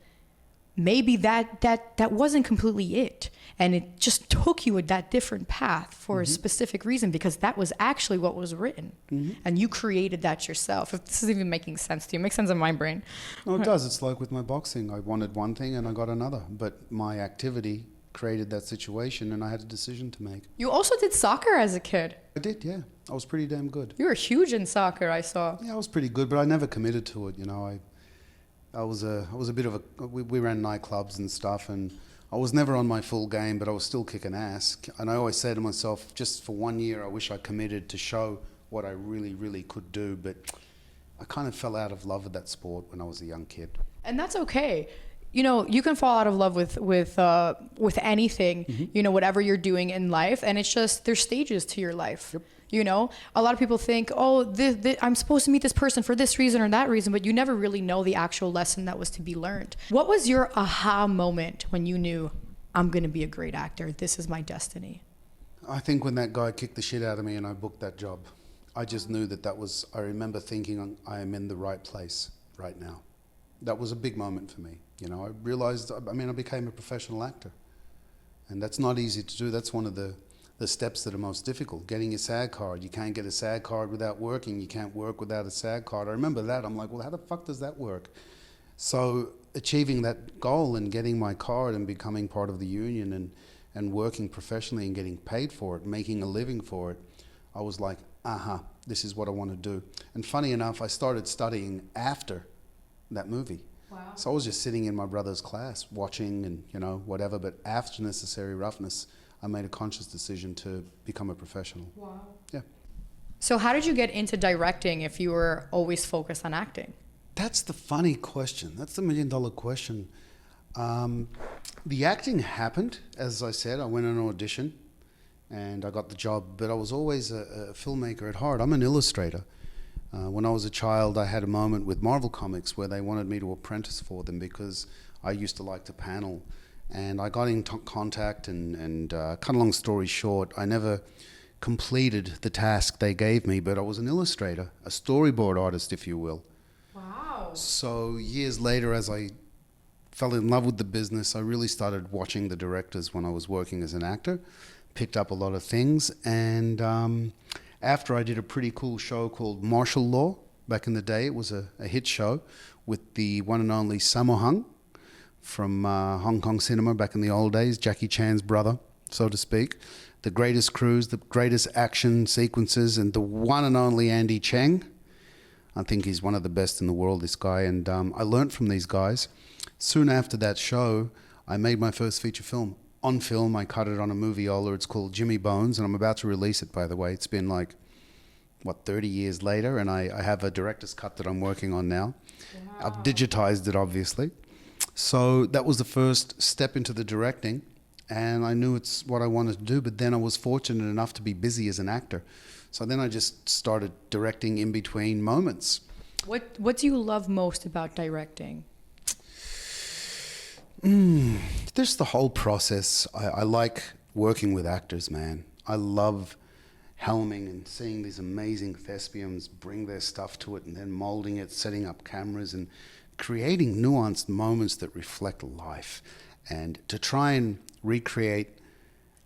Speaker 2: maybe that wasn't completely it. And it just took you that different path for a specific reason, because that was actually what was written. And you created that yourself. If this is even making sense to you, it makes sense in my brain.
Speaker 1: No, it does. It's like with my boxing. I wanted one thing and I got another. But my activity created that situation and I had a decision to make.
Speaker 2: You also did soccer as a kid.
Speaker 1: I did, yeah. I was pretty damn good.
Speaker 2: You were huge in soccer, I saw.
Speaker 1: Yeah, I was pretty good, but I never committed to it, you know. I was a bit of a... We ran nightclubs and stuff, and I was never on my full game, but I was still kicking ass. And I always say to myself, just for 1 year, I wish I committed to show what I really, really could do. But I kind of fell out of love with that sport when I was a young kid. And
Speaker 2: that's okay. You know, you can fall out of love with anything, you know, whatever you're doing in life. And it's just, there's stages to your life. Yep. You know, a lot of people think, oh, I'm supposed to meet this person for this reason or that reason, but you never really know the actual lesson that was to be learned. What was your aha moment when you knew, I'm going to be a great actor, this is my destiny?
Speaker 1: I think when that guy kicked the shit out of me and I booked that job, I just knew I remember thinking I am in the right place right now. That was a big moment for me. You know, I realized, I became a professional actor. And that's not easy to do. That's one of the steps that are most difficult. Getting a SAG card. You can't get a SAG card without working. You can't work without a SAG card. I remember that. I'm like, well, how the fuck does that work? So achieving that goal and getting my card and becoming part of the union and working professionally and getting paid for it, making a living for it, I was like, this is what I want to do. And funny enough, I started studying after that movie. Wow. So I was just sitting in my brother's class watching and, you know, whatever, but after Necessary Roughness, I made a conscious decision to become a professional. Wow. Yeah.
Speaker 2: So how did you get into directing if you were always focused on acting?
Speaker 1: That's the funny question. That's the $1 million question. The acting happened, as I said. I went on an audition and I got the job, but I was always a filmmaker at heart. I'm an illustrator. When I was a child, I had a moment with Marvel Comics where they wanted me to apprentice for them because I used to like to panel. And I got in contact and cut a long story short, I never completed the task they gave me, but I was an illustrator, a storyboard artist, if you will.
Speaker 2: Wow.
Speaker 1: So years later, as I fell in love with the business, I really started watching the directors when I was working as an actor, picked up a lot of things, and after I did a pretty cool show called Martial Law back in the day, it was a hit show with the one and only Sammo Hung from Hong Kong cinema back in the old days, Jackie Chan's brother, so to speak. The greatest crews, the greatest action sequences, and the one and only Andy Cheng. I think he's one of the best in the world, this guy, and I learnt from these guys. Soon after that show, I made my first feature film. On film, I cut it on a moviola. It's called Jimmy Bones, and I'm about to release it, by the way. It's been like, 30 years later, and I have a director's cut that I'm working on now. Wow. I've digitized it, obviously. So that was the first step into the directing, and I knew it's what I wanted to do, but then I was fortunate enough to be busy as an actor. So then I just started directing in between moments.
Speaker 2: What do you love most about directing?
Speaker 1: There's the whole process. I like working with actors, man. I love helming and seeing these amazing thespians bring their stuff to it and then molding it, setting up cameras and creating nuanced moments that reflect life. And to try and recreate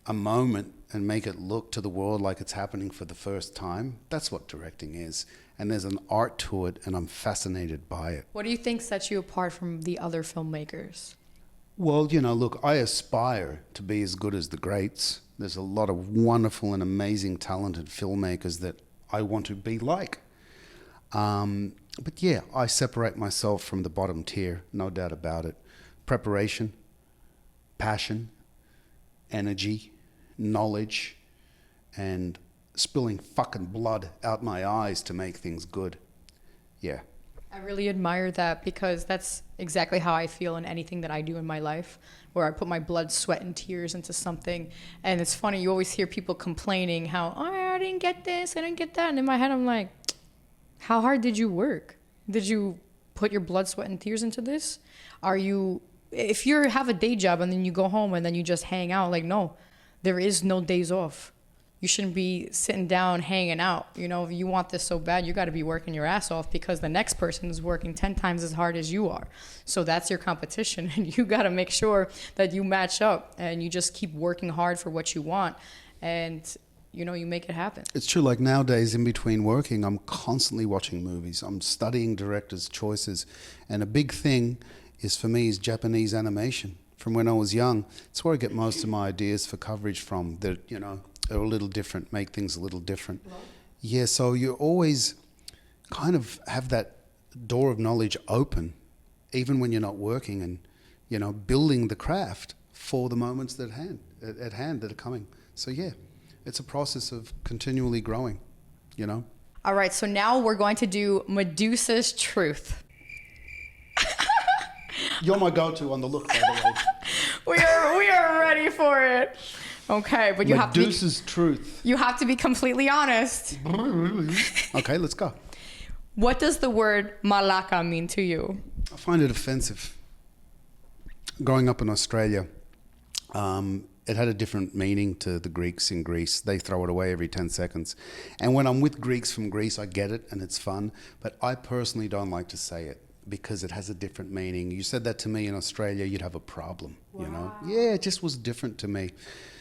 Speaker 1: a moment and make it look to the world like it's happening for the first time, that's what directing is. And there's an art to it, and I'm fascinated by it.
Speaker 2: What do you think sets you apart from the other filmmakers?
Speaker 1: Well, look, I aspire to be as good as the greats. There's a lot of wonderful and amazing, talented filmmakers that I want to be like. But yeah, I separate myself from the bottom tier, no doubt about it. Preparation, passion, energy, knowledge, and spilling fucking blood out my eyes to make things good. Yeah.
Speaker 2: I really admire that, because that's exactly how I feel in anything that I do in my life, where I put my blood, sweat, and tears into something. And it's funny, you always hear people complaining how, I didn't get this, I didn't get that. And in my head, I'm like, how hard did you work? Did you put your blood, sweat, and tears into this? If you have a day job and then you go home and then you just hang out, like, no, there is no days off. You shouldn't be sitting down, hanging out. If you want this so bad, you got to be working your ass off, because the next person is working 10 times as hard as you are. So that's your competition, and you got to make sure that you match up and you just keep working hard for what you want, and you make it happen.
Speaker 1: It's true. Like nowadays, in between working, I'm constantly watching movies. I'm studying directors' choices, and a big thing is for me is Japanese animation. From when I was young, it's where I get most of my ideas for coverage from. That are a little different, make things a little different. Yeah, so you always kind of have that door of knowledge open, even when you're not working, and building the craft for the moments at hand that are coming. So yeah, it's a process of continually growing.
Speaker 2: All right, so now we're going to do Medusa's Truth.
Speaker 1: You're my go-to on the look, by the way.
Speaker 2: We are ready for it. Okay, but
Speaker 1: Medusa's Truth.
Speaker 2: You have to be completely honest.
Speaker 1: Okay, let's go.
Speaker 2: What does the word malaka mean to you?
Speaker 1: I find it offensive. Growing up in Australia, it had a different meaning to the Greeks in Greece. They throw it away every 10 seconds. And when I'm with Greeks from Greece, I get it and it's fun. But I personally don't like to say it, because it has a different meaning. You said that to me in Australia, you'd have a problem, Yeah, it just was different to me.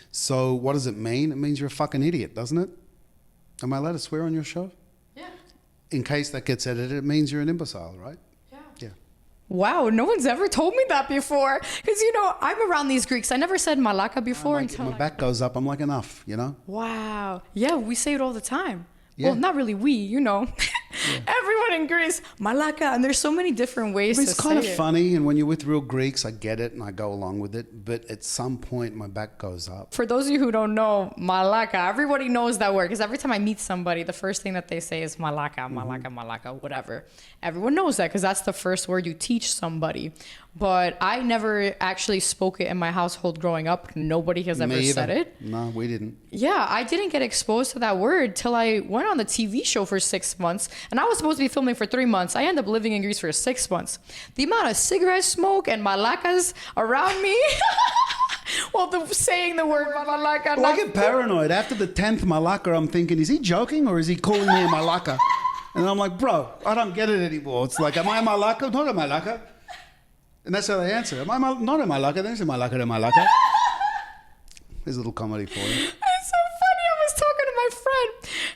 Speaker 1: So what does it mean? It means you're a fucking idiot, doesn't it? Am I allowed to swear on your show?
Speaker 2: Yeah.
Speaker 1: In case that gets edited, it means you're an imbecile, right?
Speaker 2: Yeah.
Speaker 1: Yeah.
Speaker 2: Wow, no one's ever told me that before. Because, I'm around these Greeks. I never said malaka before until...
Speaker 1: My back goes up. I'm like, enough,
Speaker 2: Wow. Yeah, we say it all the time.
Speaker 1: Yeah.
Speaker 2: Well, not really we, Yeah. Everyone in Greece, malaka, and there's so many different ways to say it.
Speaker 1: It's kind of funny, and when you're with real Greeks, I get it and I go along with it, but at some point my back goes up.
Speaker 2: For those of you who don't know, malaka, everybody knows that word, because every time I meet somebody, the first thing that they say is malaka, malaka, whatever. Everyone knows that, because that's the first word you teach somebody. But I never actually spoke it in my household growing up. Nobody has ever said it.
Speaker 1: No, we didn't.
Speaker 2: Yeah, I didn't get exposed to that word till I went on the TV show for 6 months. And I was supposed to be filming for 3 months. I ended up living in Greece for 6 months. The amount of cigarette smoke and malakas around me Well, saying the word malaka.
Speaker 1: Well, I get paranoid. After the 10th malaka, I'm thinking, is he joking or is he calling me a malaka? And I'm like, bro, I don't get it anymore. It's like, am I a malaka? Not a malaka. And that's how they answer. Am I not a malaka? Then it's a malaka to malaka. There's a little comedy for you.
Speaker 2: It's so funny. I was talking to my friend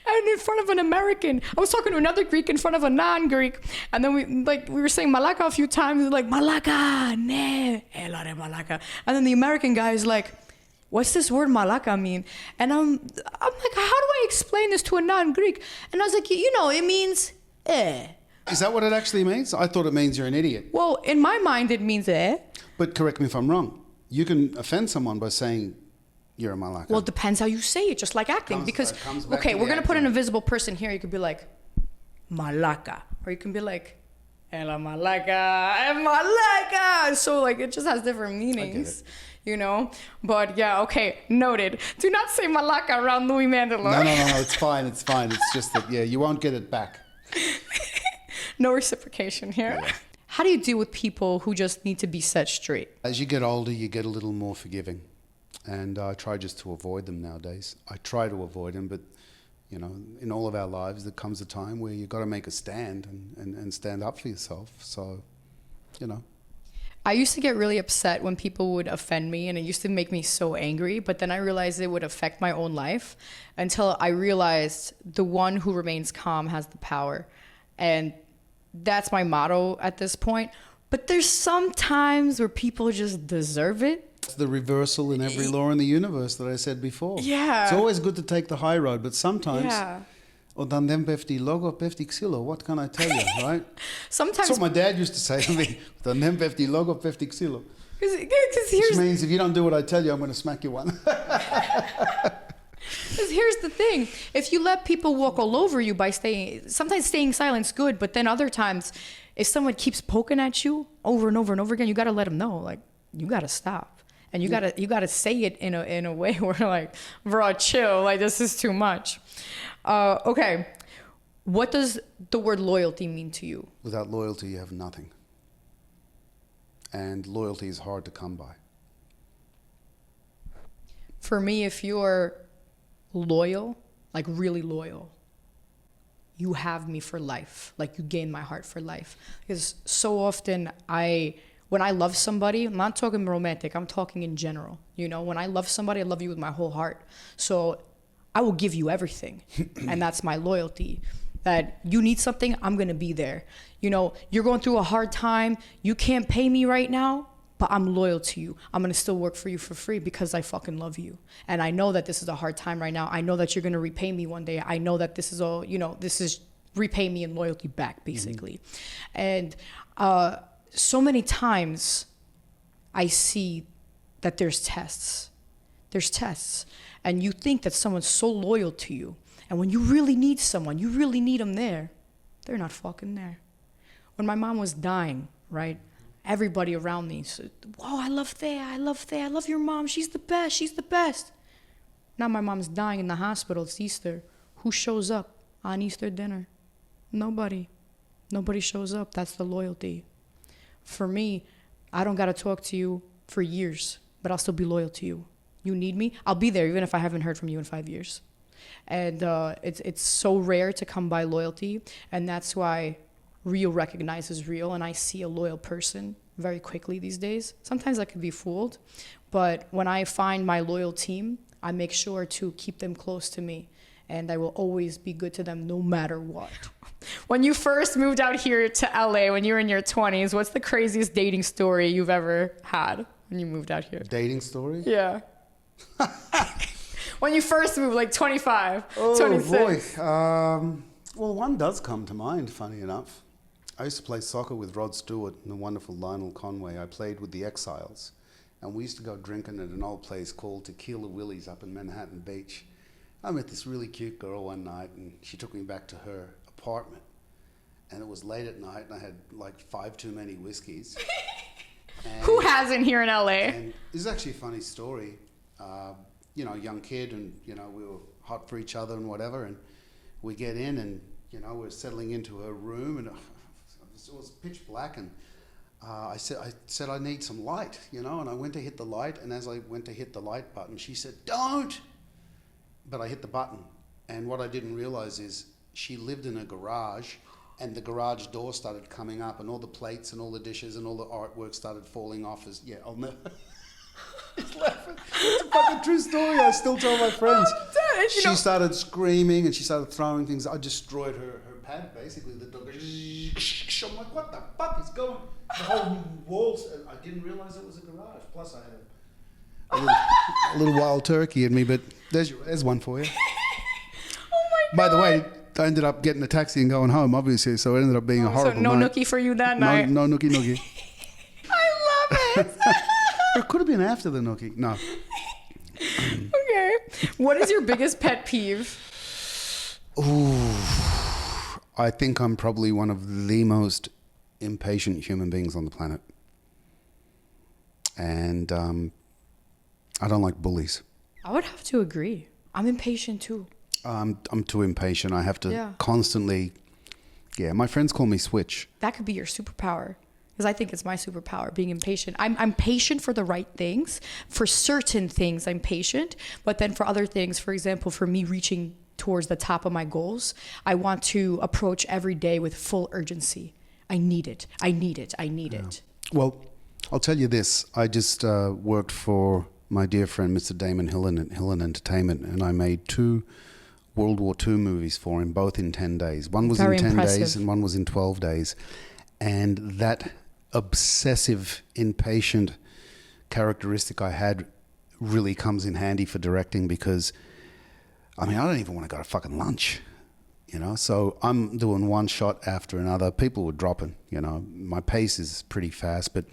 Speaker 2: and in front of an American. I was talking to another Greek in front of a non-Greek. And then we were saying malaka a few times. Like, malaka, ne, hello malaka. And then the American guy is like, what's this word malaka mean? And I'm like, how do I explain this to a non-Greek? And I was like, it means eh.
Speaker 1: Is that what it actually means? I thought it means you're an idiot.
Speaker 2: Well, in my mind, it means eh.
Speaker 1: But correct me if I'm wrong. You can offend someone by saying you're a malaka.
Speaker 2: Well, it depends how you say it, just like acting. Okay, we're going to put an invisible person here. You could be like, malaka. Or you can be like, ela malaka. So, like, it just has different meanings. But yeah, okay, noted. Do not say malaka around Louis Mandylor.
Speaker 1: No, it's fine. It's just that, you won't get it back.
Speaker 2: No reciprocation here. Yeah. How do you deal with people who just need to be set straight?
Speaker 1: As you get older, you get a little more forgiving. And I try just to avoid them nowadays. I try to avoid them, but, in all of our lives, there comes a time where you've got to make a stand and stand up for yourself. So,
Speaker 2: I used to get really upset when people would offend me, and it used to make me so angry. But then I realized it would affect my own life until I realized the one who remains calm has the power. And that's my motto at this point. But there's some times where people just deserve it.
Speaker 1: It's the reversal in every law in the universe that I said before.
Speaker 2: Yeah.
Speaker 1: It's always good to take the high road, but sometimes... What can I tell you, right?
Speaker 2: Sometimes...
Speaker 1: That's what my dad used to say to me. Which
Speaker 2: Because
Speaker 1: means if you don't do what I tell you, I'm going to smack you one.
Speaker 2: Because here's the thing. If you let people walk all over you by sometimes staying silent's good, but then other times, if someone keeps poking at you over and over and over again, you got to let them know, like, you got to stop. And you gotta say it in a way where, like, bro, chill, like, this is too much. Okay. What does the word loyalty mean to you?
Speaker 1: Without loyalty, you have nothing. And loyalty is hard to come by.
Speaker 2: For me, if you're loyal, like really loyal, you have me for life. Like, you gain my heart for life. Because so often when I love somebody, I'm not talking romantic, I'm talking in general. When I love somebody, I love you with my whole heart. So I will give you everything. And that's my loyalty. That you need something, I'm going to be there. You're going through a hard time. You can't pay me right now, but I'm loyal to you. I'm going to still work for you for free because I fucking love you. And I know that this is a hard time right now. I know that you're going to repay me one day. I know that this is all, this is repay me in loyalty back, basically. Mm-hmm. And so many times I see that there's tests. There's tests. And you think that someone's so loyal to you. And when you really need someone, you really need them there, they're not fucking there. When my mom was dying, right? Everybody around me said, whoa, I love Thea, I love your mom, she's the best. Now my mom's dying in the hospital, it's Easter. Who shows up on Easter dinner? Nobody shows up, that's the loyalty. For me, I don't gotta talk to you for years, but I'll still be loyal to you. You need me, I'll be there even if I haven't heard from you in 5 years. And it's so rare to come by loyalty, and that's why real recognizes real, and I see a loyal person very quickly these days. Sometimes I could be fooled, but when I find my loyal team, I make sure to keep them close to me, and I will always be good to them no matter what. When you first moved out here to LA, when you were in your 20s, what's the craziest dating story you've ever had when you moved out here?
Speaker 1: Dating story?
Speaker 2: Yeah. When you first moved, like 25,
Speaker 1: oh,
Speaker 2: 26.
Speaker 1: Boy. Well, one does come to mind, funny enough. I used to play soccer with Rod Stewart and the wonderful Lionel Conway. I played with the Exiles, and we used to go drinking at an old place called Tequila Willie's up in Manhattan Beach. I met this really cute girl one night, and she took me back to her apartment. And it was late at night, and I had like 5 too many whiskeys.
Speaker 2: Who hasn't here in LA?
Speaker 1: And this is actually a funny story. Young kid, and, we were hot for each other and whatever, and we get in, and, we're settling into her room, and it was pitch black, and I said I need some light, you know, and I went to hit the light, and as I went to hit the light button, she said, "Don't!" But I hit the button, and what I didn't realize is she lived in a garage, and the garage door started coming up, and all the plates and all the dishes and all the artwork started falling off. I'll never. He's laughing. It's a fucking true story. I still tell my friends. She started screaming and she started throwing things. I destroyed her pad, basically. The dog. I'm like, what the fuck is going? The whole walls. I didn't realize it was a garage. Plus, I had a little wild turkey in me. But there's one for you.
Speaker 2: Oh my God.
Speaker 1: By the way, I ended up getting a taxi and going home, obviously. So it ended up being a horrible
Speaker 2: no
Speaker 1: night.
Speaker 2: nookie for you that night.
Speaker 1: No nookie.
Speaker 2: I love it.
Speaker 1: It could have been after the nookie. No.
Speaker 2: Okay. What is your biggest pet peeve?
Speaker 1: Ooh. I think I'm probably one of the most impatient human beings on the planet. And I don't like bullies.
Speaker 2: I would have to agree. I'm impatient too.
Speaker 1: I'm too impatient. I have to constantly... Yeah, my friends call me Switch.
Speaker 2: That could be your superpower. Because I think it's my superpower, being impatient. I'm patient for the right things. For certain things, I'm patient. But then for other things, for example, for me reaching towards the top of my goals, I want to approach every day with full urgency. I need it.
Speaker 1: Well, I'll tell you this. I just worked for my dear friend, Mr. Damon Hillen at Hillen Entertainment, and I made 2 World War II movies for him, both in 10 days. One was
Speaker 2: Very
Speaker 1: in 10
Speaker 2: impressive.
Speaker 1: days and one was in 12 days. And that obsessive, impatient characteristic I had really comes in handy for directing because, I mean, I don't even want to go to fucking lunch, you know? So I'm doing one shot after another. People were dropping, you know? My pace is pretty fast, but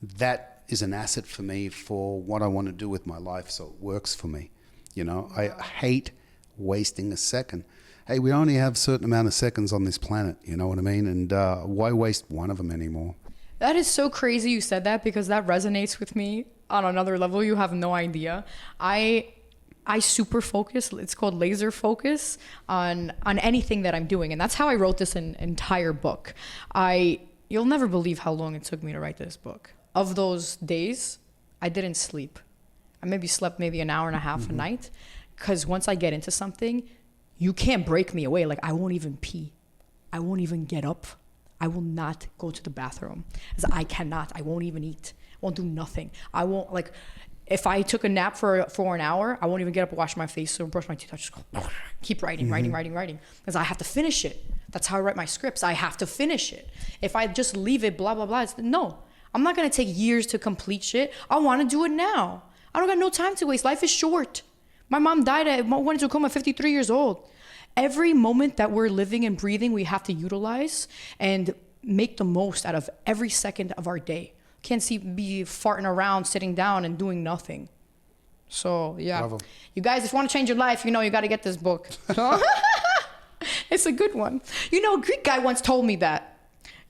Speaker 1: that is an asset for me for what I want to do with my life, so it works for me, you know? I hate wasting a second. Hey, we only have a certain amount of seconds on this planet, you know what I mean? And why waste one of them anymore?
Speaker 2: That is so crazy you said that because that resonates with me on another level. You have no idea. I super focus. It's called laser focus on anything that I'm doing. And that's how I wrote this entire book. You'll never believe how long it took me to write this book. Of those days, I didn't sleep. I maybe slept an hour and a half a night. Because once I get into something, you can't break me away. Like, I won't even pee. I won't even get up. I will not go to the bathroom. I cannot. I won't even eat. I won't do nothing. I won't, like, if I took a nap for an hour, I won't even get up and wash my face or brush my teeth. I just go, keep writing. Because I have to finish it. That's how I write my scripts. I have to finish it. If I just leave it, blah, blah, blah, no. I'm not going to take years to complete shit. I want to do it now. I don't got no time to waste. Life is short. My mom went into a coma at 53 years old. Every moment that we're living and breathing, we have to utilize and make the most out of every second of our day. Can't be farting around, sitting down and doing nothing. So, yeah.
Speaker 1: Bravo.
Speaker 2: You guys, if you want to change your life, you got to get this book. It's a good one. A Greek guy once told me that.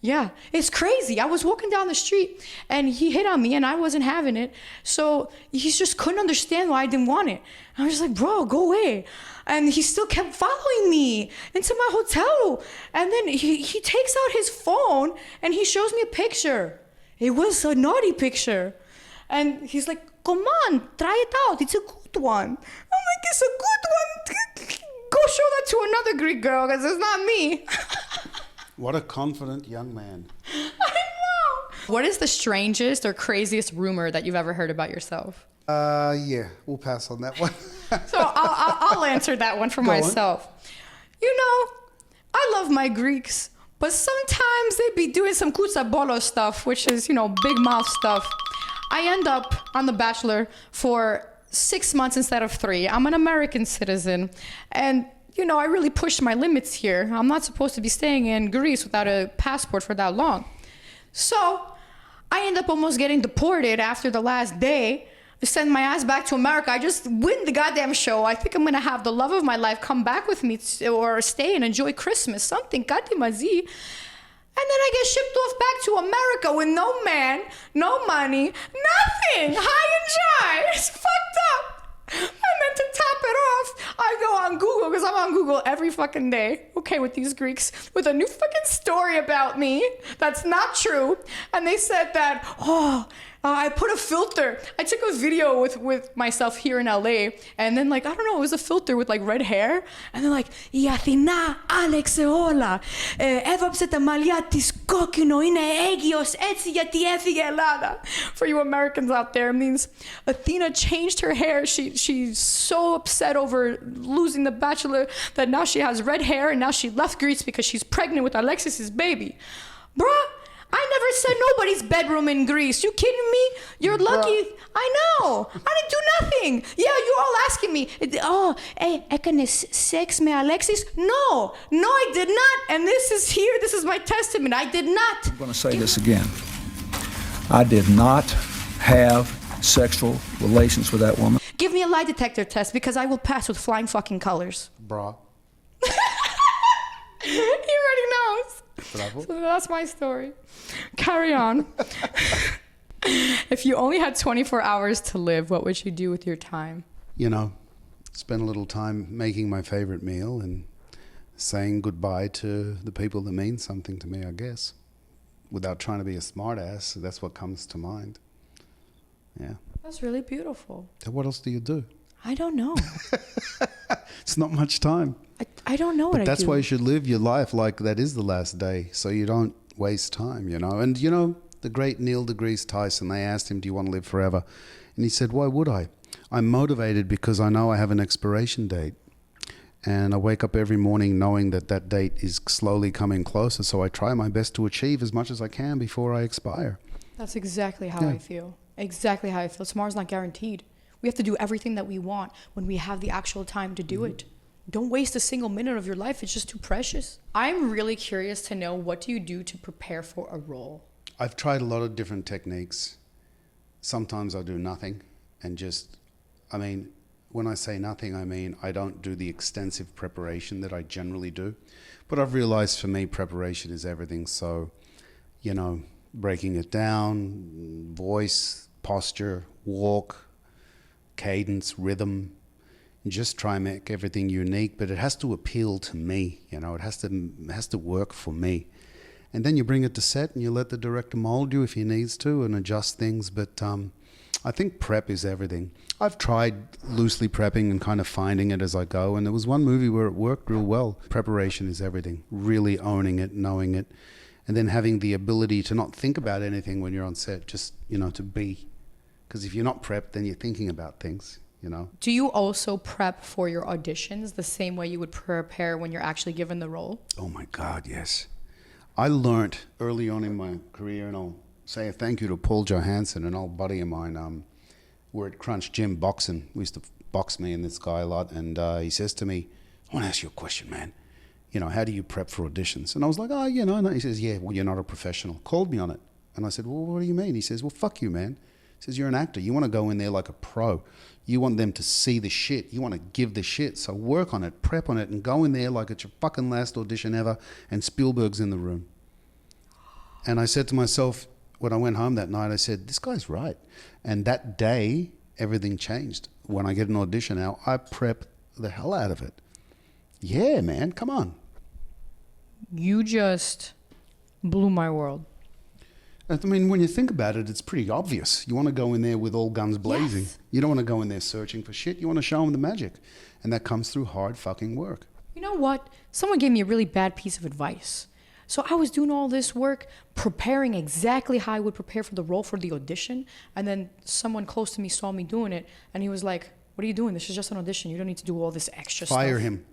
Speaker 2: Yeah, it's crazy. I was walking down the street and he hit on me and I wasn't having it. So he just couldn't understand why I didn't want it. I was just like, bro, go away. And he still kept following me into my hotel. And then he takes out his phone and he shows me a picture. It was a naughty picture. And he's like, come on, try it out. It's a good one. I'm like, it's a good one. Go show that to another Greek girl because it's not me.
Speaker 1: What a confident young man.
Speaker 2: I know. What is the strangest or craziest rumor that you've ever heard about yourself?
Speaker 1: Yeah, we'll pass on that one.
Speaker 2: So I'll answer that one for myself. I love my Greeks, but sometimes they be doing some kutsabolo stuff, which is, big mouth stuff. I end up on The Bachelor for 6 months instead of 3. I'm an American citizen, and I really pushed my limits here. I'm not supposed to be staying in Greece without a passport for that long. So I end up almost getting deported after the last day. I send my ass back to America. I just win the goddamn show. I think I'm going to have the love of my life come back with me or stay and enjoy Christmas. Something. Katimazi. And then I get shipped off back to America with no man, no money, nothing. High and dry. It's fucked up. And then then to top it off, I go on Google, because I'm on Google every fucking day, okay, with these Greeks, with a new fucking story about me that's not true. And they said that, I put a filter. I took a video with myself here in LA, and then, like, I don't know, it was a filter with, like, red hair, and they're like, η Αθηνά άλλαξε όλα. Έβαψε τα μαλλιά της κόκκινο, είναι έγκυος έτσι γιατί έφυγε Ελλάδα. For you Americans out there, it means Athena changed her hair. She's so upset over losing the Bachelor that now she has red hair, and now she left Greece because she's pregnant with Alexis's baby. Bruh, I never said nobody's bedroom in Greece. You kidding me? You're lucky. I know. I didn't do nothing. Yeah, you're all asking me. Έκανες sex με Alexis? No, I did not. And this is here. This is my testament. I did not.
Speaker 8: I'm going to say this again. I did not have sexual relations with that woman.
Speaker 2: Give me a lie detector test, because I will pass with flying fucking colors.
Speaker 1: Bruh.
Speaker 2: He already knows.
Speaker 1: Bravo.
Speaker 2: So that's my story. Carry on. If you only had 24 hours to live, what would you do with your time?
Speaker 1: You know, spend a little time making my favorite meal and saying goodbye to the people that mean something to me, I guess. Without trying to be a smartass, that's what comes to mind. Yeah.
Speaker 2: That's really beautiful.
Speaker 1: So what else do you do?
Speaker 2: I don't know.
Speaker 1: It's not much time.
Speaker 2: I don't know what I do.
Speaker 1: That's why you should live your life like that is the last day, so you don't waste time, you know. And, you know, the great Neil deGrasse Tyson, they asked him, do you want to live forever? And he said, why would I? I'm motivated because I know I have an expiration date. And I wake up every morning knowing that that date is slowly coming closer, so I try my best to achieve as much as I can before I expire.
Speaker 2: That's exactly how I feel. Exactly how I feel. Tomorrow's not guaranteed. We have to do everything that we want when we have the actual time to do it. Don't waste a single minute of your life. It's just too precious. I'm really curious to know, what do you do to prepare for a role?
Speaker 1: I've tried a lot of different techniques. Sometimes I do nothing and just, I mean, when I say nothing, I mean I don't do the extensive preparation that I generally do. But I've realized for me, preparation is everything. So, you know, breaking it down, voice, posture, walk, cadence, rhythm, and just try and make everything unique, but it has to appeal to me, you know, it has to work for me. And then you bring it to set and you let the director mold you if he needs to and adjust things. But I think prep is everything. I've tried loosely prepping and kind of finding it as I go, and there was one movie where it worked real well. Preparation is everything, really owning it, knowing it, and then having the ability to not think about anything when you're on set, just, you know, to be. Because if you're not prepped, then you're thinking about things, you know.
Speaker 2: Do you also prep for your auditions the same way you would prepare when you're actually given the role?
Speaker 1: Oh my God, yes. I learned early on in my career, and I'll say a thank you to Paul Johansson, an old buddy of mine. We're at Crunch Gym boxing. We used to box me and this guy a lot, and he says to me, I want to ask you a question, man. You know, how do you prep for auditions? And I was like, oh, you know. And he says, yeah, well, you're not a professional. Called me on it. And I said, well, what do you mean? He says, well, fuck you, man. He says, you're an actor. You want to go in there like a pro. You want them to see the shit. You want to give the shit. So work on it, prep on it, and go in there like it's your fucking last audition ever, and Spielberg's in the room. And I said to myself, when I went home that night, I said, this guy's right. And that day, everything changed. When I get an audition now, I prep the hell out of it. Yeah, man, come on.
Speaker 2: You just blew my world.
Speaker 1: I mean, when you think about it, it's pretty obvious. You want to go in there with all guns blazing.
Speaker 2: Yes.
Speaker 1: You don't want to go in there searching for shit. You want to show them the magic. And that comes through hard fucking work.
Speaker 2: You know what? Someone gave me a really bad piece of advice. So I was doing all this work, preparing exactly how I would prepare for the role for the audition. And then someone close to me saw me doing it. And he was like, what are you doing? This is just an audition. You don't need to do all this extra stuff.
Speaker 1: Fire him.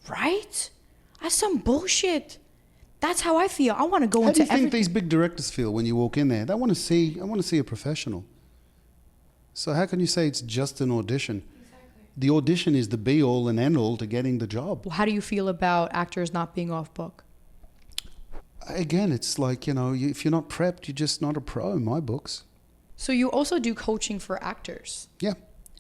Speaker 2: Right? That's some bullshit. That's how I feel. I want to go
Speaker 1: How
Speaker 2: into
Speaker 1: do you think
Speaker 2: everything.
Speaker 1: these big directors feel when you walk in there? They want to see, I want to see a professional. So how can you say it's just an audition? Exactly. The audition is the be-all and end-all to getting the job.
Speaker 2: How do you feel about actors not being off book?
Speaker 1: Again, it's like, you know, if you're not prepped, you're just not a pro in my books.
Speaker 2: So you also do coaching for actors.
Speaker 1: Yeah.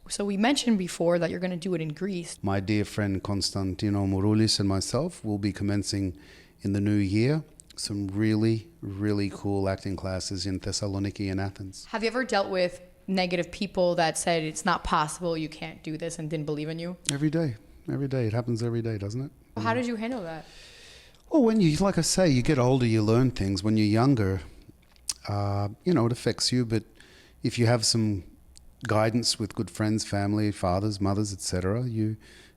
Speaker 2: So we mentioned before that you're going to do it in Greece.
Speaker 1: My dear friend Konstantino Mouroulis and myself will be commencing in the new year some really, really cool acting classes in Thessaloniki and Athens.
Speaker 2: Have you ever dealt with negative people that said it's not possible, you can't do this, and didn't believe in you?
Speaker 1: Every day. It happens every day, doesn't it?
Speaker 2: How did you handle that?
Speaker 1: Well, when you, like I say, you get older, you learn things. When you're younger, it affects you. But if you have some guidance with good friends, family, fathers, mothers, etc., you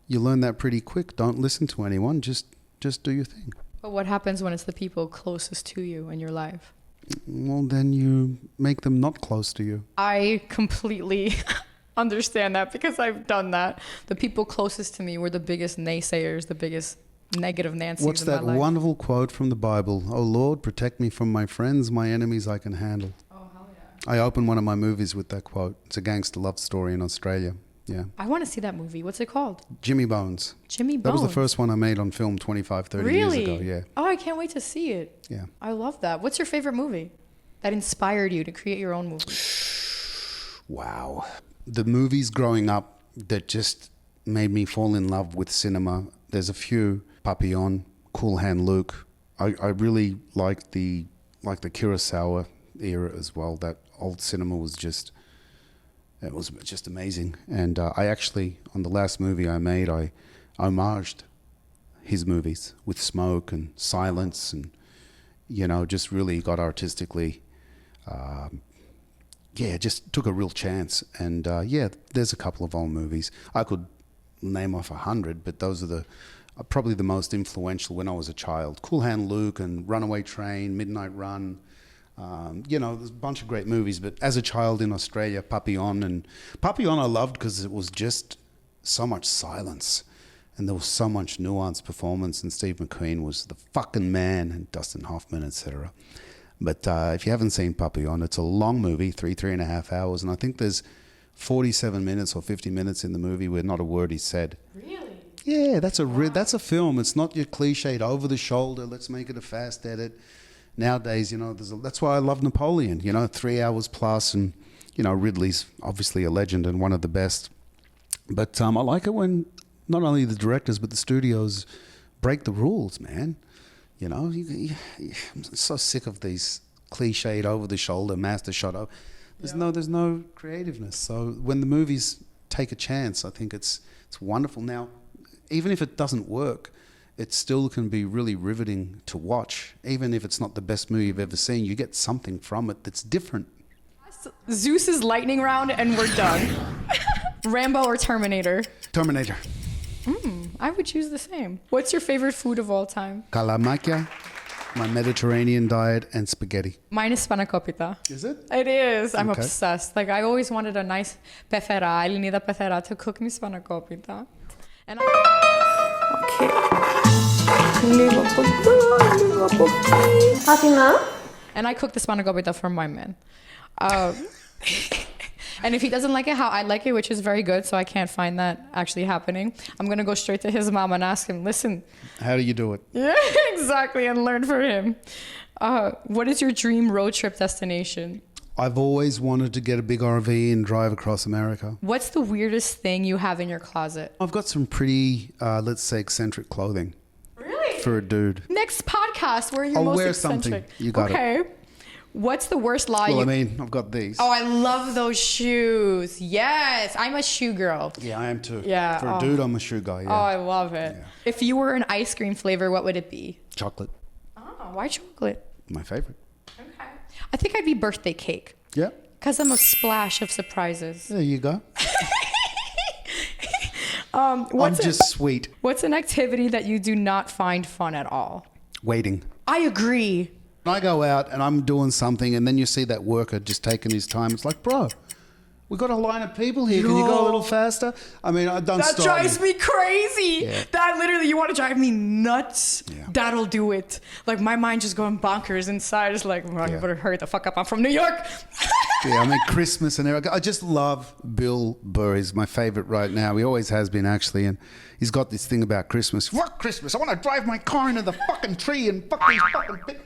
Speaker 1: learn that pretty quick. Don't listen to anyone. Just do your thing.
Speaker 2: But what happens when it's the people closest to you in your life?
Speaker 1: Well, then you make them not close to you.
Speaker 2: I completely understand that because I've done that. The people closest to me were the biggest naysayers, the biggest negative Nancy's
Speaker 1: What's
Speaker 2: in my
Speaker 1: that
Speaker 2: life.
Speaker 1: wonderful quote from the Bible? Oh, Lord, protect me from my friends, my enemies I can handle.
Speaker 2: Oh, hell yeah.
Speaker 1: I open one of my movies with that quote. It's a gangster love story in Australia. Yeah.
Speaker 2: I want to see that movie. What's it called?
Speaker 1: Jimmy Bones.
Speaker 2: Jimmy Bones.
Speaker 1: That was the first one I made on film 25, 30 years ago. Yeah.
Speaker 2: Oh, I can't wait to see it.
Speaker 1: Yeah.
Speaker 2: I love that. What's your favorite movie that inspired you to create your own movie?
Speaker 1: Wow. The movies growing up that just made me fall in love with cinema. There's a few. Papillon, Cool Hand Luke. I really like the Kurosawa era as well. That old cinema was just amazing. And I actually, on the last movie I made, I homaged his movies with smoke and silence and, just really got artistically, just took a real chance. And there's a couple of old movies. I could name off 100, but those are probably the most influential when I was a child. Cool Hand Luke and Runaway Train, Midnight Run. There's a bunch of great movies, but as a child in Australia, Papillon I loved because it was just so much silence and there was so much nuanced performance, and Steve McQueen was the fucking man, and Dustin Hoffman, etc. But if you haven't seen Papillon, it's a long movie, 3.5 hours, and I think there's 47 minutes or 50 minutes in the movie where not a word is said.
Speaker 2: Really?
Speaker 1: Yeah, that's a film. It's not your cliched over the shoulder, let's make it a fast edit. Nowadays, that's why I love Napoleon, 3 hours plus, and, Ridley's obviously a legend and one of the best. But I like it when not only the directors but the studios break the rules, man. I'm so sick of these cliched over the shoulder master shot. There's no creativeness. So when the movies take a chance, I think it's wonderful. Now, even if it doesn't work, it still can be really riveting to watch. Even if it's not the best movie you've ever seen, you get something from it that's different.
Speaker 2: Zeus's lightning round and we're done. Rambo or Terminator?
Speaker 1: Terminator.
Speaker 2: I would choose the same. What's your favorite food of all time?
Speaker 1: Kalamakia, my Mediterranean diet, and spaghetti.
Speaker 2: Mine is spanakopita.
Speaker 1: Is it?
Speaker 2: It is. I'm
Speaker 1: Okay.
Speaker 2: obsessed. I always wanted a nice pefera, Elinida pefera, to cook me spanakopita. And
Speaker 3: Athena?
Speaker 2: And I cook the spanakopita for my man. And if he doesn't like it how I like it, which is very good, so I can't find that actually happening, I'm going to go straight to his mom and ask him, listen.
Speaker 1: How do you do it?
Speaker 2: Yeah, exactly, and learn from him. What is your dream road trip destination?
Speaker 1: I've always wanted to get a big RV and drive across America.
Speaker 2: What's the weirdest thing you have in your closet?
Speaker 1: I've got some pretty, let's say, eccentric clothing.
Speaker 2: Really?
Speaker 1: For a dude.
Speaker 2: Next podcast, where you're
Speaker 1: I'll
Speaker 2: most
Speaker 1: wear
Speaker 2: eccentric.
Speaker 1: something. You got it.
Speaker 2: Okay. What's the worst lie
Speaker 1: Well,
Speaker 2: you...
Speaker 1: I've got these.
Speaker 2: Oh, I love those shoes. Yes, I'm a shoe girl.
Speaker 1: Yeah, I am too.
Speaker 2: Yeah,
Speaker 1: For a dude, I'm a shoe guy,
Speaker 2: Oh,
Speaker 1: yeah.
Speaker 2: I love it.
Speaker 1: Yeah.
Speaker 2: If you were an ice cream flavor, what would it be?
Speaker 1: Chocolate.
Speaker 2: Oh, why chocolate?
Speaker 1: My favorite.
Speaker 2: Okay. I think I'd be birthday cake.
Speaker 1: Yeah.
Speaker 2: Because I'm a splash of surprises.
Speaker 1: There you go.
Speaker 2: What's
Speaker 1: I'm just sweet.
Speaker 2: What's an activity that you do not find fun at all?
Speaker 1: Waiting.
Speaker 2: I agree.
Speaker 1: When I go out and I'm doing something and then you see that worker just taking his time, it's like, bro, we've got a line of people here. Can you go a little faster? I mean, don't
Speaker 2: That
Speaker 1: stop
Speaker 2: drives me crazy.
Speaker 1: Yeah.
Speaker 2: That literally, you want to drive me nuts?
Speaker 1: Yeah.
Speaker 2: That'll do it. Like, my mind just going bonkers inside. It's like, well, you
Speaker 1: Yeah.
Speaker 2: better hurry the fuck up. I'm from New York.
Speaker 1: Yeah, I mean, Christmas and everything. I just love Bill Burr. He's my favorite right now. He always has been, actually. And he's got this thing about Christmas. Fuck Christmas. I want to drive my car into the fucking tree and fuck these fucking...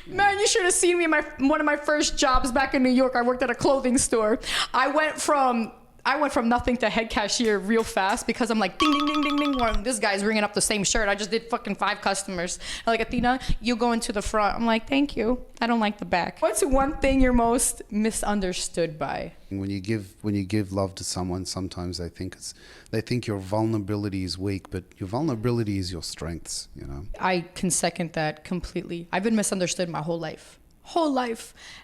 Speaker 2: Man, you should have seen me in one of my first jobs back in New York. I worked at a clothing store. I went from I went from nothing to head cashier real fast because I'm like, ding, ding, ding, ding, ding. Well, this guy's ringing up the same shirt. I just did fucking 5 customers. They're like, Athena, you go into the front. I'm like, thank you. I don't like the back. What's one thing you're most misunderstood by?
Speaker 1: When you give love to someone, sometimes they think your vulnerability is weak, but your vulnerability is your strengths, you know.
Speaker 2: I can second that completely. I've been misunderstood my whole life.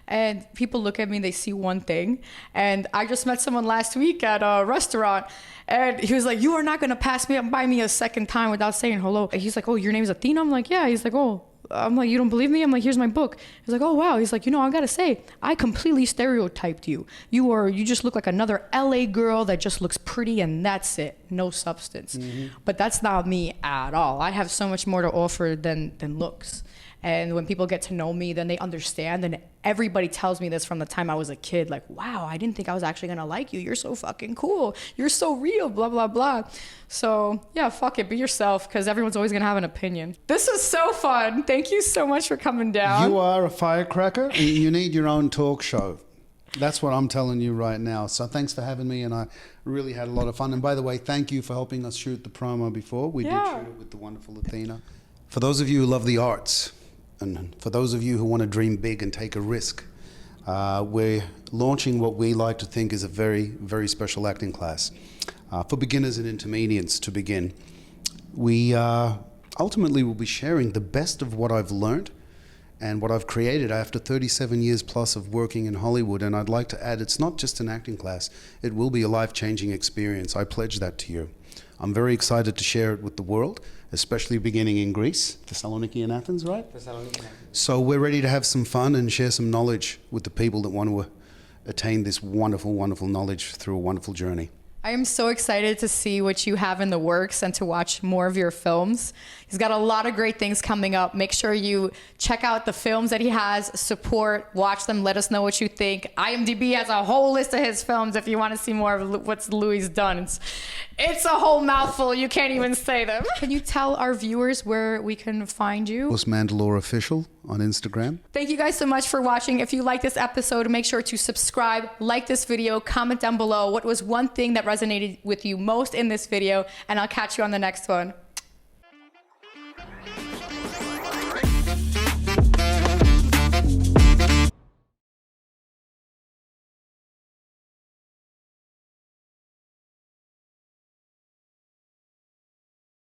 Speaker 2: And people look at me, they see one thing. And I just met someone last week at a restaurant, and he was like, you are not gonna pass me up by me a second time without saying hello. And he's like, oh, your name's Athena? I'm like, yeah. He's like, oh. I'm like, you don't believe me? I'm like, here's my book. He's like, oh wow. He's like, you know, I gotta say, I completely stereotyped you. You just look like another LA girl that just looks pretty and that's it. No substance. Mm-hmm. But that's not me at all. I have so much more to offer than looks. And when people get to know me, then they understand. And everybody tells me this from the time I was a kid. Like, wow, I didn't think I was actually going to like you. You're so fucking cool. You're so real, blah, blah, blah. So, yeah, fuck it. Be yourself, because everyone's always going to have an opinion. This was so fun. Thank you so much for coming down.
Speaker 1: You are a firecracker, and you need your own talk show. That's what I'm telling you right now. So thanks for having me, and I really had a lot of fun. And by the way, thank you for helping us shoot the promo before. We did shoot it with the wonderful Athena. For those of you who love the arts, and for those of you who want to dream big and take a risk, we're launching what we like to think is a very, very special acting class for beginners and intermediates to begin. We ultimately will be sharing the best of what I've learned and what I've created after 37 years plus of working in Hollywood. And I'd like to add, it's not just an acting class, it will be a life-changing experience. I pledge that to you. I'm very excited to share it with the world, especially beginning in Greece, Thessaloniki and Athens, right? Thessaloniki and Athens. So we're ready to have some fun and share some knowledge with the people that want to attain this wonderful, wonderful knowledge through a wonderful journey.
Speaker 2: I am so excited to see what you have in the works and to watch more of your films. He's got a lot of great things coming up. Make sure you check out the films that he has, support, watch them, let us know what you think. IMdb has a whole list of his films if you want to see more of what Louis done. It's a whole mouthful. You can't even say them. Can you tell our viewers where we can find you?
Speaker 1: Was Mandylor Official on Instagram.
Speaker 2: Thank you guys so much for watching. If you like this episode, make sure to subscribe, like this video, comment down below what was one thing that resonated with you most in this video, and I'll catch you on the next one.